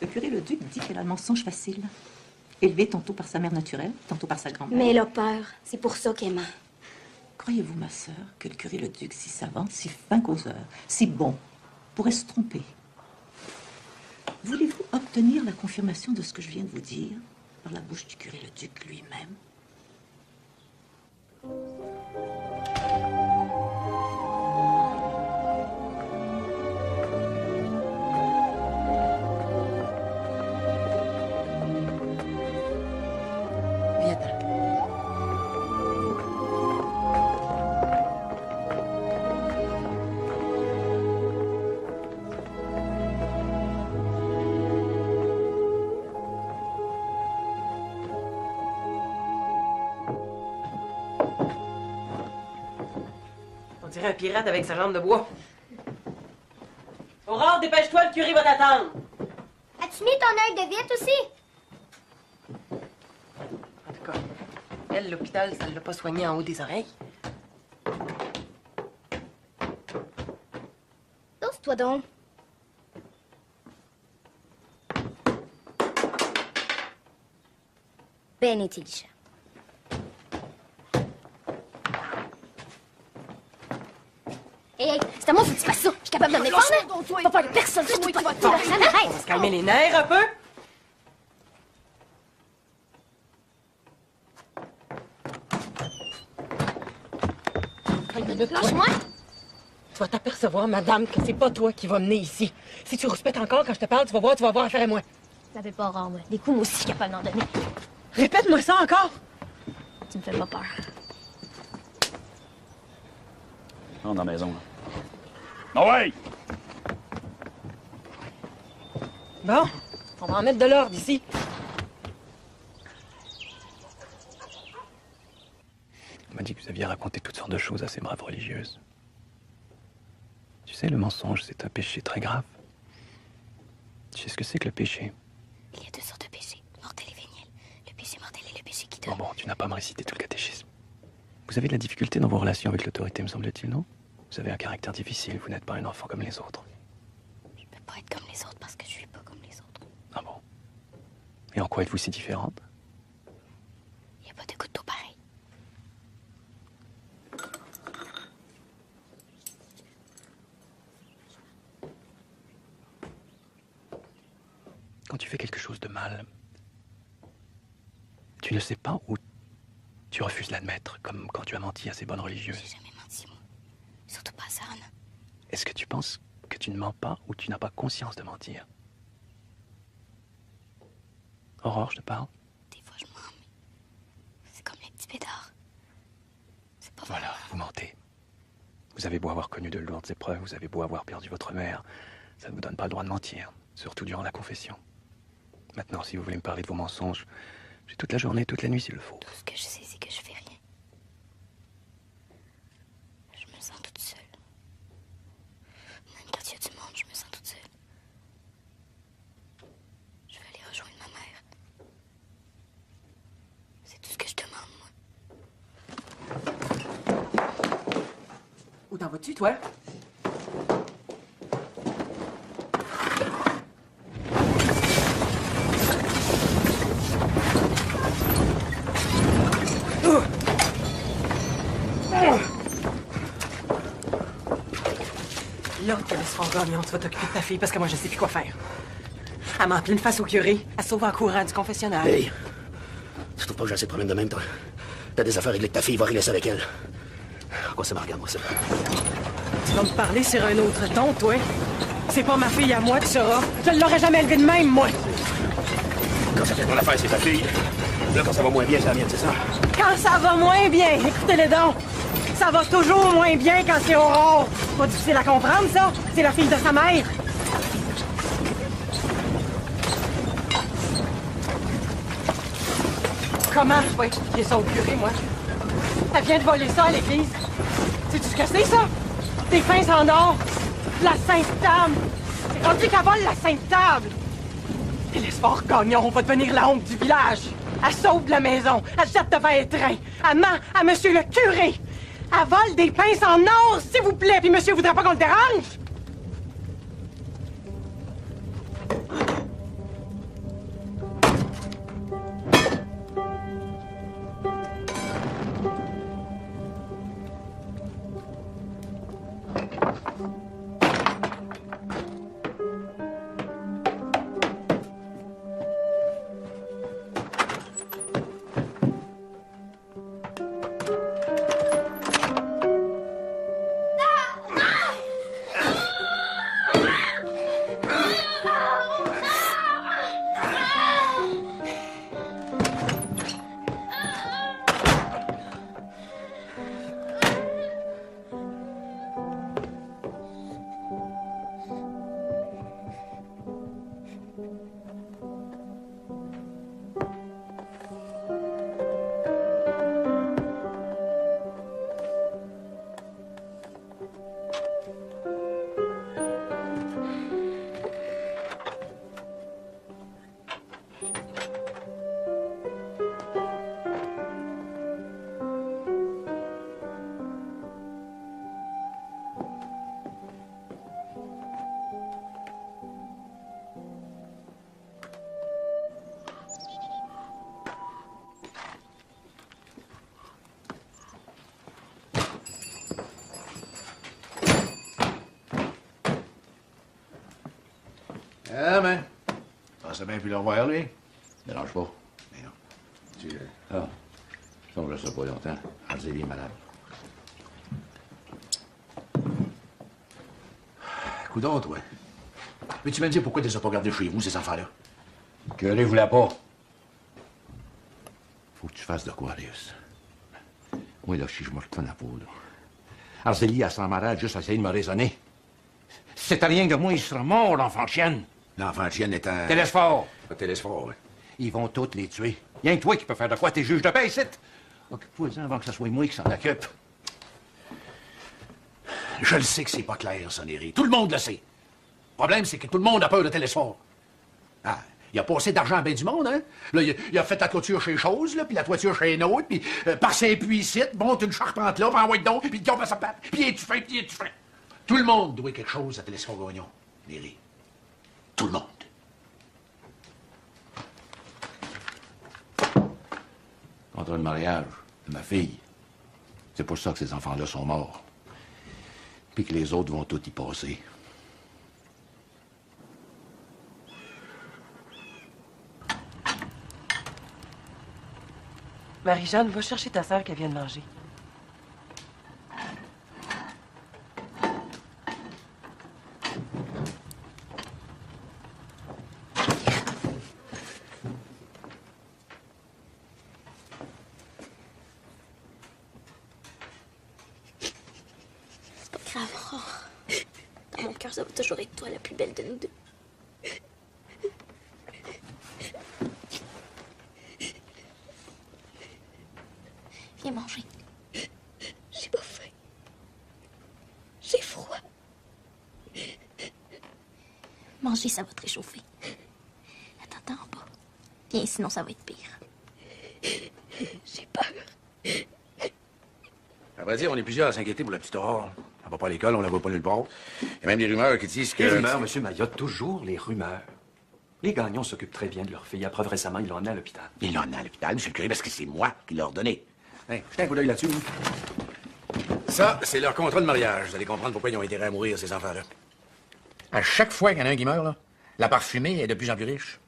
Le curé Leduc dit qu'elle a le mensonge facile. Élevée tantôt par sa mère naturelle, tantôt par sa grand-mère. Mais elle a peur. C'est pour ça qu'elle ment. Croyez-vous, ma sœur, que le curé Leduc, si savant, si fin causeur, si bon, pourrait se tromper? Voulez-vous obtenir la confirmation de ce que je viens de vous dire par la bouche du curé Leduc lui-même? On dirait un pirate avec sa jambe de bois. Aurore, dépêche-toi, le curé va t'attendre. As-tu mis ton œil de viette aussi? En tout cas, elle, l'hôpital, ça ne l'a pas soigné en haut des oreilles. Dose-toi donc. Ben intelligent. Hey, c'est à moi, faut que tu fasses ça. Je suis capable de me défendre. Pas peur de personne, surtout pas de toi. Ça On va se m'arrête. calmer les nerfs un peu. Lâche-moi. Tu vas t'apercevoir, madame, que c'est pas toi qui vas mener ici. Si tu rouspètes encore quand je te parle, tu vas voir affaire à moi. Ça fait pas rare, moi. Des coups, moi aussi, je suis capable d'en donner. Répète-moi ça encore. Tu me fais pas peur. Rentre dans la maison, là. Ah ouais! Bon, on va en mettre de l'ordre ici. On m'a dit que vous aviez raconté toutes sortes de choses à ces braves religieuses. Tu sais, le mensonge, c'est un péché très grave. Tu sais ce que c'est que le péché? Il y a deux sortes de péchés, mortel et véniel. Le péché mortel et le péché qui Bon, tu n'as pas à me réciter tout le catéchisme. Vous avez de la difficulté dans vos relations avec l'autorité, me semble-t-il, non? Vous avez un caractère difficile, vous n'êtes pas un enfant comme les autres. Je peux pas être comme les autres parce que je suis pas comme les autres. Ah bon? Et en quoi êtes-vous si différente? Il y a pas de couteau pareil. Quand tu fais quelque chose de mal, tu ne sais pas ou tu refuses l'admettre, comme quand tu as menti à ces bonnes religieuses. J'ai jamais menti, moi. Surtout pas ça, Anna. Est-ce que tu penses que tu ne mens pas ou tu n'as pas conscience de mentir? Aurore, je te parle. Des fois, je mens, mais c'est comme les petits pédards. C'est pas Voilà, vous mentez. Vous avez beau avoir connu de lourdes épreuves, vous avez beau avoir perdu votre mère, ça ne vous donne pas le droit de mentir, surtout durant la confession. Maintenant, si vous voulez me parler de vos mensonges, j'ai toute la journée, toute la nuit s'il le faut. Tout ce que je sais, c'est que je fais rien. Je me sens toute seule. Même quand il y a du monde, je me sens toute seule. Je veux aller rejoindre ma mère. C'est tout ce que je demande, moi. Où t'en vas-tu, toi? Là, te laisse faire gagnon, tu vas t'occuper de ta fille parce que moi, je sais plus quoi faire. Elle m'a en pleine face au curé. Elle sauve en courant du confessionnal. Hey, tu trouves pas que j'ai assez de problèmes de même, toi? T'as des affaires réglées avec ta fille, va régler ça avec elle. En quoi ça me regarde, moi, ça? Tu vas me parler sur un autre ton, toi? C'est pas ma fille à moi, tu sauras. Je ne l'aurais jamais élevée de même, moi. Quand ça fait ton affaire, c'est ta fille. Là, quand ça va moins bien, c'est la mienne, c'est ça? Quand ça va moins bien, écoutez-les donc. Ça va toujours moins bien quand c'est Aurore. Pas difficile à comprendre, ça. C'est la fille de sa mère. Comment je vais expliquer ça au curé, moi? Elle vient de voler ça à l'église. Sais-tu ce que c'est, ça? Des pinces en or. La Sainte Table. C'est rendu qu'elle vole la Sainte Table. Et l'espoir gagnon, on va devenir la honte du village. Elle sauve de la maison. Elle jette devant les trains. Elle ment à monsieur le curé. Elle vole des pinces en or, s'il vous plaît. Puis monsieur voudrait pas qu'on le dérange? Ah, ben. Pensais bien plus le revoir, lui. Dérange pas. Mais non. Tu. Ah. Ça, on reste pas longtemps. Angélie est malade. Coudon, toi. Peux-tu me dire pourquoi tu les as pas gardés chez vous, ces enfants-là? Que les voulait pas. Faut que tu fasses de quoi, Arius. Moi, là, si je me retourne la peau, là. Arzélie, elle s'en malade juste à essayer de me raisonner. Si c'était rien que moi, il serait mort, l'enfant de chienne. L'enfant de chienne est un... Télésphore. Un télésphore, oui. Ils vont tous les tuer. Rien que toi qui peux faire de quoi, t'es juge de paix, ici. Occupe-toi-en avant que ce soit moi qui s'en occupe. Je le sais que c'est pas clair, ça, Néry. Tout le monde le sait. Le problème, c'est que tout le monde a peur de télésphore. Ah, il a passé d'argent à bien du monde, hein? Là, il a fait la toiture chez Chose, là, puis la toiture chez un autre, puis par Saint-Puy ici, monte une charpente là, puis envoie donc, puis le gars va sa patte, puis il est tout fait. Tout le monde doit quelque chose à Télésphore Gagnon, Néry. Tout le monde. Contre le mariage de ma fille. C'est pour ça que ces enfants-là sont morts. Puis que les autres vont tous y passer. Marie-Jeanne, va chercher ta sœur qui vient de manger. ça va toujours être toi la plus belle de nous deux. Viens manger. J'ai pas faim. J'ai froid. Manger, ça va te réchauffer. Attends en bas. Viens, sinon ça va être pire. J'ai peur. À vrai dire, on est plusieurs à s'inquiéter pour la petite Aurore. Elle va pas à l'école, on la voit pas nulle part. Il y a même des rumeurs qui disent que... Les rumeurs, M. Mayotte, toujours les rumeurs. Les Gagnon s'occupent très bien de leur fille. À preuve, récemment, ils l'ont emmenée à l'hôpital. Ils l'ont emmenée à l'hôpital, M. le curé, parce que c'est moi qui l'ai ordonné. Hey, jetez un coup d'œil là-dessus. Ça, c'est leur contrat de mariage. Vous allez comprendre pourquoi ils ont intérêt à mourir, ces enfants-là. À chaque fois qu'il y en a un qui meurt, là, la parfumée est de plus en plus riche.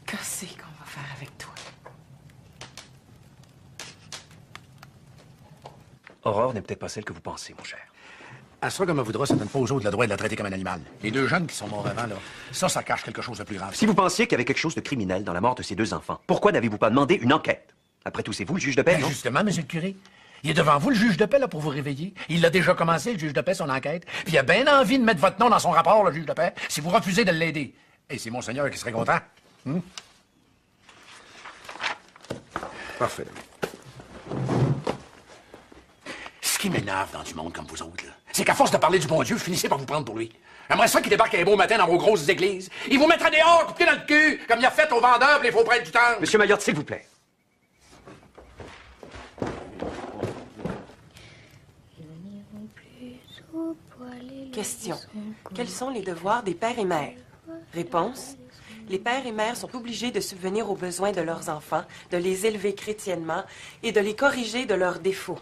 Qu'est-ce qu'on va faire avec toi? Aurore n'est peut-être pas celle que vous pensez, mon cher. Elle sera comme elle voudra, ça donne pas aux autres le droit de la traiter comme un animal. Les deux jeunes qui sont morts avant, là, ça cache quelque chose de plus grave. Si vous pensiez qu'il y avait quelque chose de criminel dans la mort de ces deux enfants, pourquoi n'avez-vous pas demandé une enquête? Après tout, c'est vous le juge de paix, Ben, non? justement, monsieur le curé. Il est devant vous, le juge de paix, là, pour vous réveiller. Il a déjà commencé, le juge de paix, son enquête. Puis il a bien envie de mettre votre nom dans son rapport, le juge de paix, si vous refusez de l'aider. Et c'est Monseigneur qui serait content. Parfait. Ce qui m'énerve dans du monde comme vous autres, là, c'est qu'à force de parler du bon Dieu, vous finissez par vous prendre pour lui. J'aimerais ça qu'il débarque un beau matin dans vos grosses églises. Il vous mettra dehors, coupé dans le cul, comme il a fait aux vendeurs et les faux prêtres du temps. Monsieur Mayotte, s'il vous plaît. Question. Quels sont les devoirs des pères et mères? Réponse. Les pères et mères sont obligés de subvenir aux besoins de leurs enfants, de les élever chrétiennement et de les corriger de leurs défauts.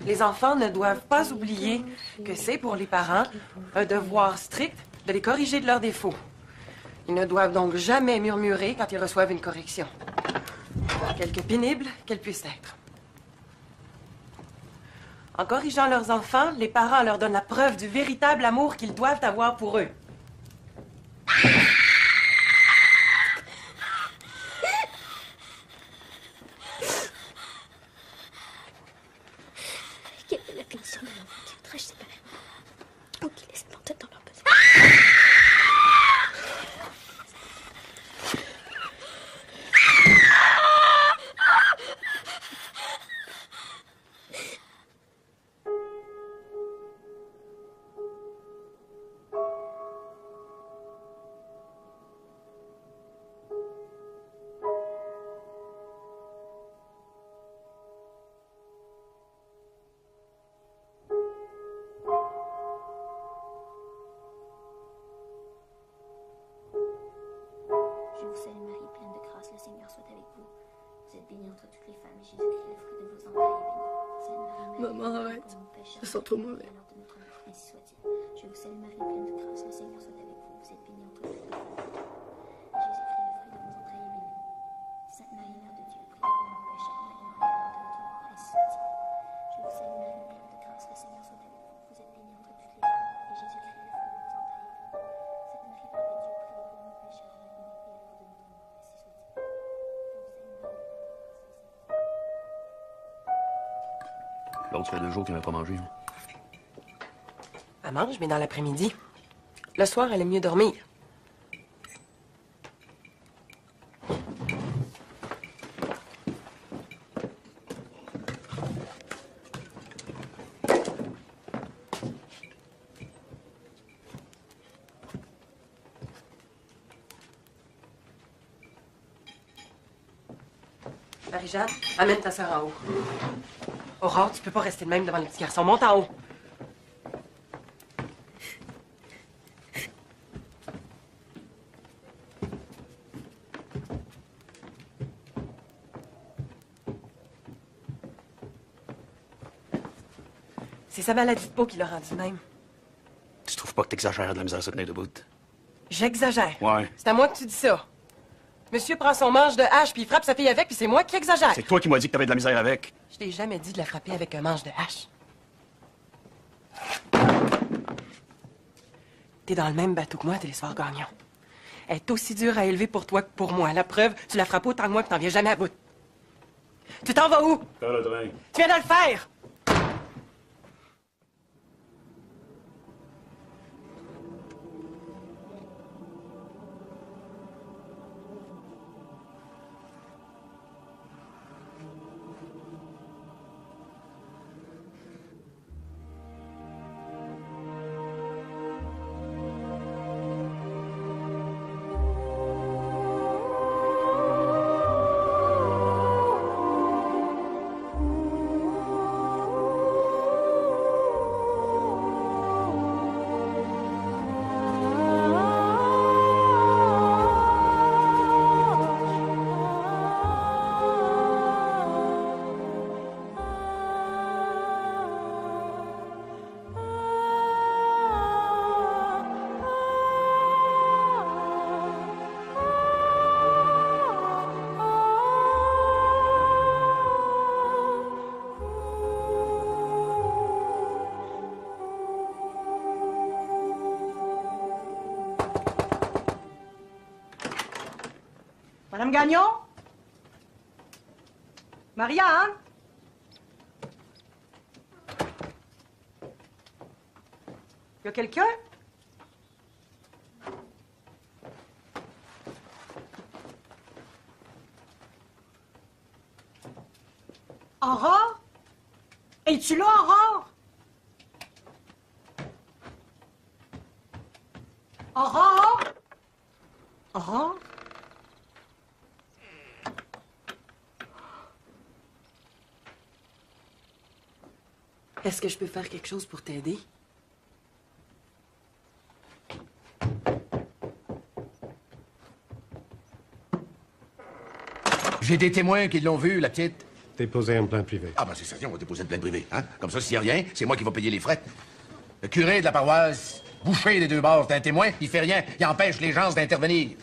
Les enfants ne doivent pas oublier que c'est pour les parents un devoir strict de les corriger de leurs défauts. Ils ne doivent donc jamais murmurer quand ils reçoivent une correction, quelque pénible qu'elle puisse être. En corrigeant leurs enfants, les parents leur donnent la preuve du véritable amour qu'ils doivent avoir pour eux. Quelle est la punition de l'enfant qui outrage ses parents ou qui laisse planter dans leur besoin? Je vous salue Marie, pleine de grâce, le Seigneur soit avec vous. Vous êtes bénie entre toutes les femmes, et Jésus-Christ, le fruit de vos entrailles, est béni. Sainte Marie, Mère de Maman, Dieu, arrête. pour nous pécheurs, Je sens trop mauvais. et à l'heure de notre mort, ainsi soit-il. Je vous salue Marie, pleine de grâce, le Seigneur soit avec vous. Vous êtes bénie entre toutes les femmes, et Jésus-Christ, le fruit de vos entrailles, est béni. Sainte Marie, Mère de Dieu, priez pour nous pécheurs, maintenant et à l'heure de notre mort, ainsi soit-il. Je vous salue Marie, pleine de grâce, le Seigneur soit avec vous. Vous êtes bénie entre toutes les femmes, et Jésus-Christ, le fruit de vos entrailles, est béni. Sainte Marie, Mère de Dieu, priez pour nous pécheurs, maintenant et à l'heure de notre mort, ainsi soit-il. L'autre, ça fait 2 jours qu'il n'a pas mangé. Hein. Elle mange, mais dans l'après-midi. Le soir, elle aime mieux dormir. Marie-Jeanne, amène ta sœur en haut. Aurore, tu peux pas rester de même devant les petits garçons. Monte en haut. C'est sa maladie de peau qui l'a rendu de même. Tu trouves pas que t'exagères de la misère à se tenir debout? J'exagère. Ouais. C'est à moi que tu dis ça. Monsieur prend son manche de hache, puis il frappe sa fille avec, puis c'est moi qui exagère. C'est toi qui m'as dit que t'avais de la misère avec. Je t'ai jamais dit de la frapper avec un manche de hache. T'es dans le même bateau que moi, Télésphore Gagnon. Elle est aussi dure à élever pour toi que pour moi. La preuve, tu la frappes autant que moi, puis t'en viens jamais à bout. Tu t'en vas où? Faire le train. Tu viens de le faire! Madame Gagnon? Marianne? Y a quelqu'un? Aurore? Es-tu là, Aurore? Aurore? Aurore? Est-ce que je peux faire quelque chose pour t'aider? J'ai des témoins qui l'ont vu, la petite. Déposer un plainte privé. Ah, ben c'est certain, on va déposer une plainte privée. Hein? Comme ça, s'il n'y a rien, c'est moi qui vais payer les frais. Le curé de la paroisse, bouché des deux bords, c'est un témoin, il fait rien, il empêche les gens d'intervenir.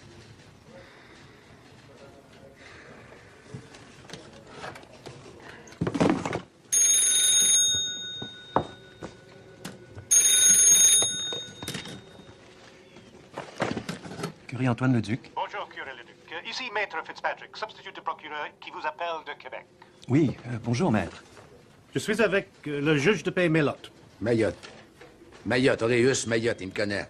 Curé Antoine Leduc. Bonjour, curé Leduc. Ici Maître Fitzpatrick, substitut de procureur qui vous appelle de Québec. Oui, bonjour, maître. Je suis avec le juge de paix Mayotte. Mayotte. Mayotte, Auréus Mayotte, il me connaît.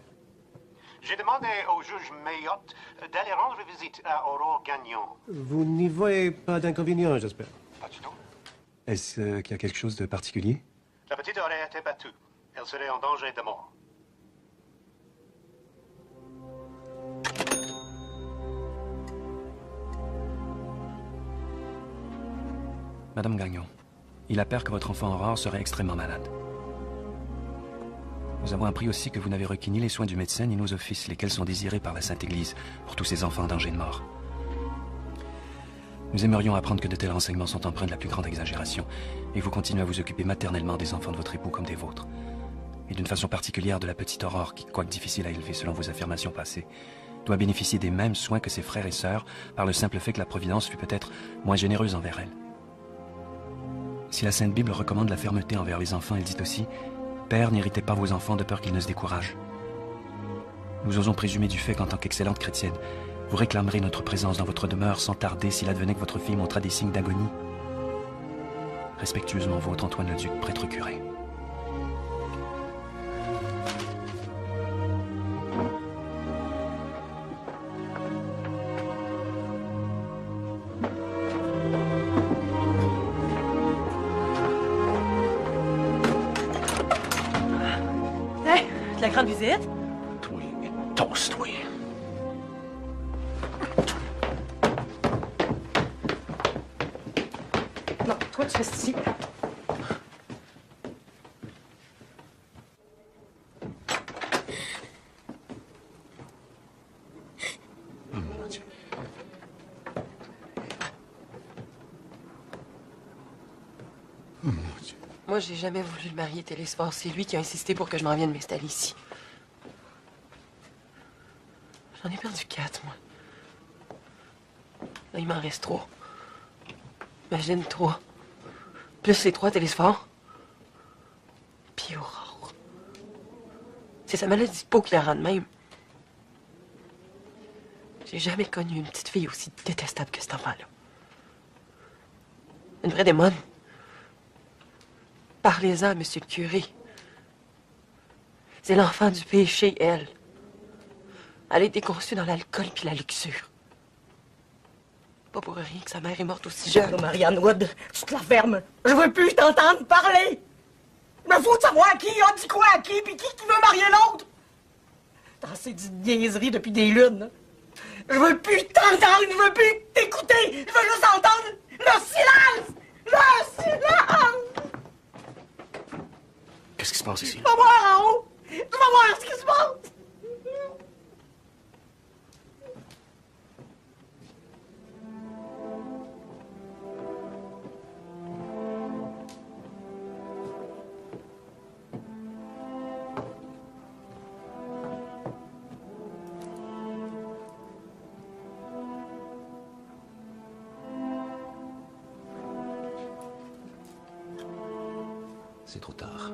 J'ai demandé au juge Mayotte d'aller rendre visite à Aurore Gagnon. Vous n'y voyez pas d'inconvénient, j'espère. Pas du tout. Est-ce qu'il y a quelque chose de particulier? La petite aurait été battue. Elle serait en danger de mort. Madame Gagnon, il appert que votre enfant Aurore serait extrêmement malade. Nous avons appris aussi que vous n'avez requis ni les soins du médecin ni nos offices, lesquels sont désirés par la Sainte Église pour tous ces enfants en danger de mort. Nous aimerions apprendre que de tels renseignements sont empreints de la plus grande exagération et que vous continuez à vous occuper maternellement des enfants de votre époux comme des vôtres. Et d'une façon particulière de la petite Aurore qui, quoique difficile à élever selon vos affirmations passées, doit bénéficier des mêmes soins que ses frères et sœurs par le simple fait que la Providence fut peut-être moins généreuse envers elle. Si la Sainte Bible recommande la fermeté envers les enfants, elle dit aussi « Père, n'héritez pas vos enfants de peur qu'ils ne se découragent. » Nous osons présumer du fait qu'en tant qu'excellente chrétienne, vous réclamerez notre présence dans votre demeure sans tarder s'il advenait que votre fille montra des signes d'agonie. Respectueusement vôtre, Antoine Leduc, prêtre curé. La grande visite? Toi, tosse, toi. Non, toi, tu restes ici. Oh, mon Dieu. Oh, mon Dieu. Moi, j'ai jamais voulu le marier, Télésphore. C'est lui qui a insisté pour que je m'en vienne m'installer ici. J'en ai perdu 4, moi. Là, il m'en reste 3. Imagine 3. Plus les 3 télésphores. Puis Aurore. C'est sa maladie de peau qui la rend de même. J'ai jamais connu une petite fille aussi détestable que cet enfant-là. Une vraie démone. Parlez-en à monsieur le curé. C'est l'enfant du péché, elle. Elle a été conçue dans l'alcool puis la luxure. Pas pour rien que sa mère est morte aussi jeune. Oh, Marianne Wood, tu te la fermes. Je veux plus t'entendre parler. Il me faut savoir qui a dit quoi à qui, puis qui veut marier l'autre. Dans ces niaiseries depuis des lunes. Je veux plus t'entendre, je veux plus t'écouter. Je veux juste entendre le silence. Le silence. Qu'est-ce qui se passe ici? Je vais voir en haut. Je vais voir ce qui se passe. C'est trop tard.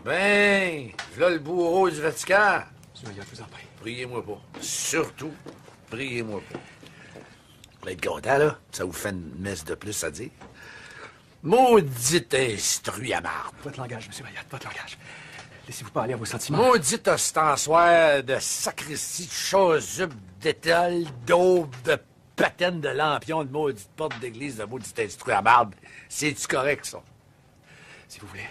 Ben, voilà le bourreau du Vatican. Monsieur Maillot, je vous en prie. Priez-moi pas. Surtout, priez-moi pas. Vous allez être content, là. Ça vous fait une messe de plus à dire. Maudit instruit à marde. Votre langage, monsieur Maillot, votre langage. Laissez-vous parler à vos sentiments. Maudit ostensoir de sacristie, de chasuble, d'étole, d'aube, de patène de lampion, de maudite porte d'église, de maudit instruit à marde. C'est-tu correct, ça? Si vous voulez.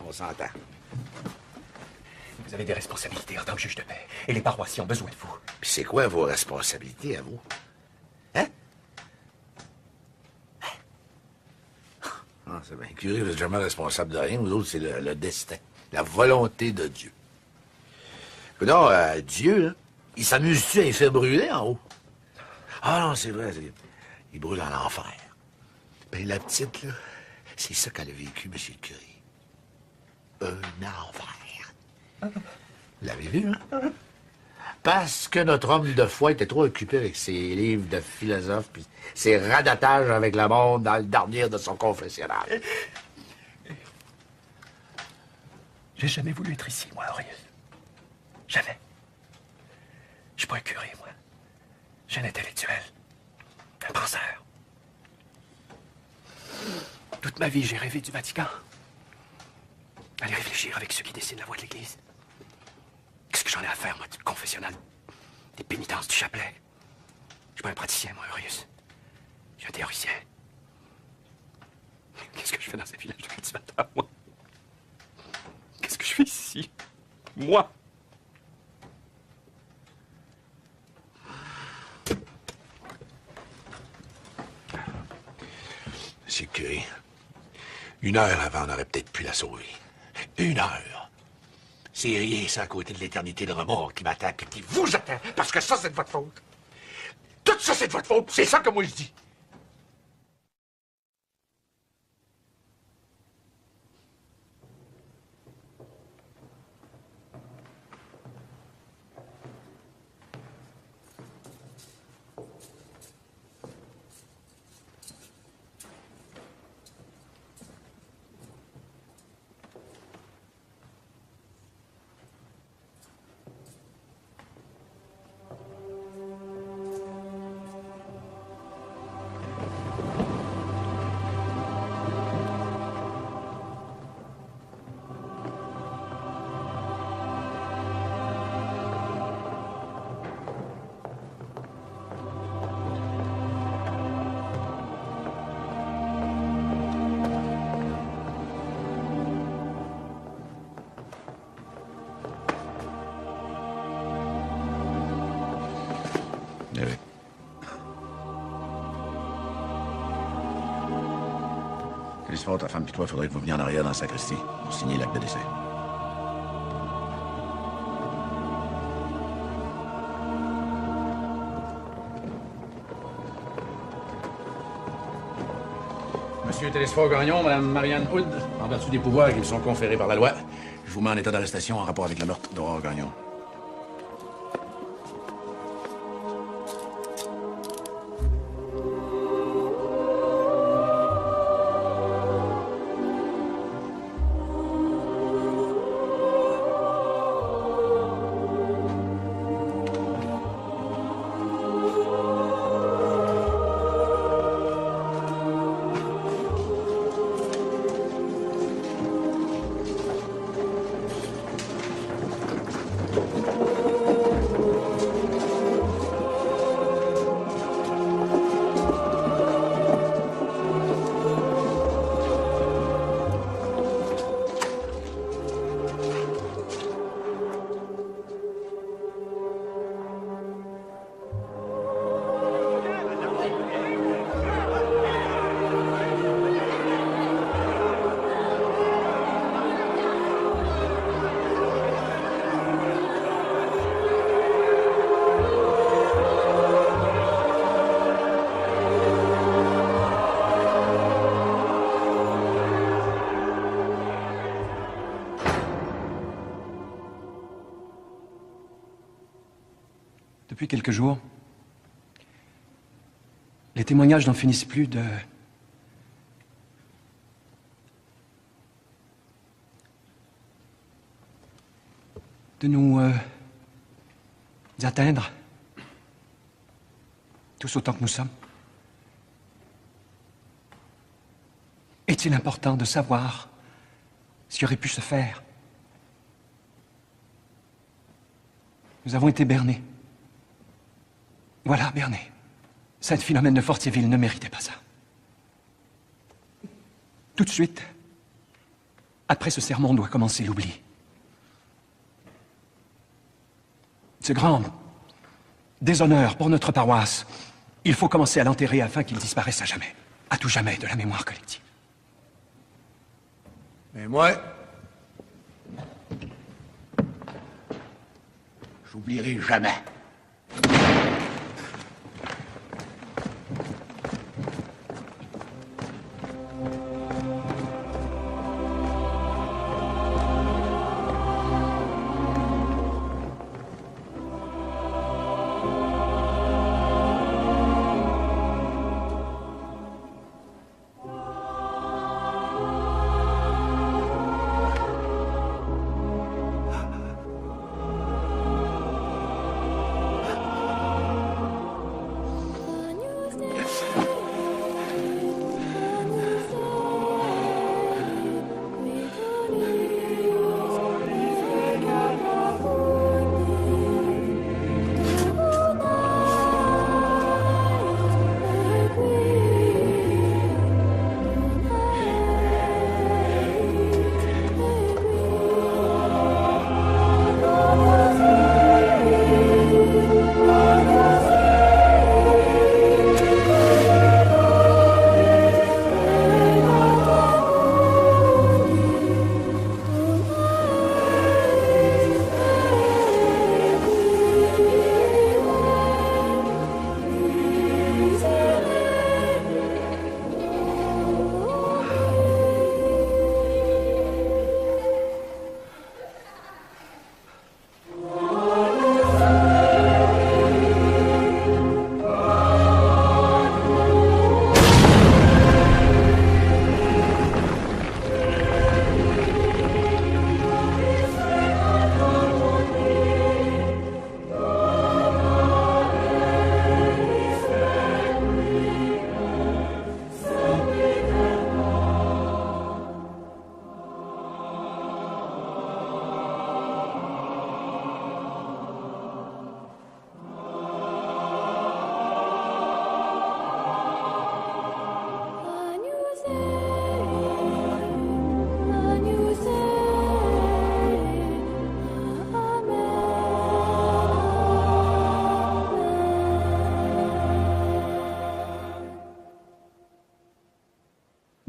On s'entend. Vous avez des responsabilités en tant que juge de paix. Et les paroissiens ont besoin de vous. Puis c'est quoi vos responsabilités à vous? Hein? Ah, c'est bien. Curé, vous n'êtes jamais responsable de rien. Vous autres, c'est le destin. La volonté de Dieu. Non, Dieu, là, il s'amuse-tu à les faire brûler en haut? Ah non, c'est vrai. Il brûle en enfer. Ben, la petite, là, c'est ça qu'elle a vécu, monsieur le curé. Un enfer. Vous l'avez vu, hein? Parce que notre homme de foi était trop occupé avec ses livres de philosophe puis ses radatages avec le monde dans le dernier de son confessionnal. J'ai jamais voulu être ici, moi, Auréus. Jamais. Je suis pas un curé, moi. Je suis un intellectuel. Un penseur. Toute ma vie, j'ai rêvé du Vatican. Aller réfléchir avec ceux qui dessinent la voie de l'Église. Qu'est-ce que j'en ai à faire, moi, du confessionnal, des pénitences du chapelet? Je suis pas un praticien, moi, Auréus. Je suis un théoricien. Qu'est-ce que je fais dans ce village depuis ce matin, moi? Qu'est-ce que je fais ici? Moi? Monsieur le curé, 1 heure avant, on aurait peut-être pu la sauver. 1 heure. C'est rien, ça, à côté de l'éternité de remords qui m'attaque et qui vous attend, parce que ça, c'est de votre faute. Tout ça, c'est de votre faute. C'est ça que moi, je dis. Télésphore, ta femme et toi, faudrait que vous veniez en arrière dans la sacristie pour signer l'acte de décès. Monsieur Télésphore Gagnon, Madame Marianne Hood, en vertu des pouvoirs qui me sont conférés par la loi, je vous mets en état d'arrestation en rapport avec le meurtre d'Aurore Gagnon. Depuis quelques jours, les témoignages n'en finissent plus de nous atteindre, tous autant que nous sommes. Est-il important de savoir ce qui aurait pu se faire? Nous avons été bernés. Voilà, bernés. Sainte Philomène de Fortierville ne méritait pas ça. Tout de suite, après ce sermon, doit commencer l'oubli. Ce grand déshonneur pour notre paroisse, il faut commencer à l'enterrer afin qu'il disparaisse à jamais, à tout jamais de la mémoire collective. Mais moi, j'oublierai jamais.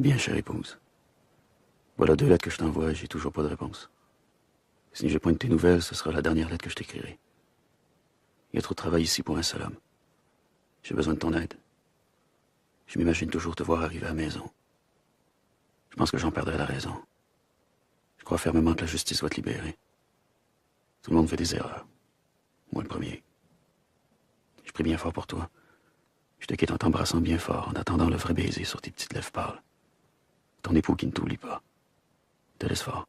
Bien, chère épouse. Voilà 2 lettres que je t'envoie et j'ai toujours pas de réponse. Si j'ai point de tes nouvelles, ce sera la dernière lettre que je t'écrirai. Il y a trop de travail ici pour un seul homme. J'ai besoin de ton aide. Je m'imagine toujours te voir arriver à la maison. Je pense que j'en perdrai la raison. Je crois fermement que la justice va te libérer. Tout le monde fait des erreurs. Moi le premier. Je prie bien fort pour toi. Je te quitte en t'embrassant bien fort, en attendant le vrai baiser sur tes petites lèvres pâles. Ton époux qui ne t'oublie pas. Te laisse fort.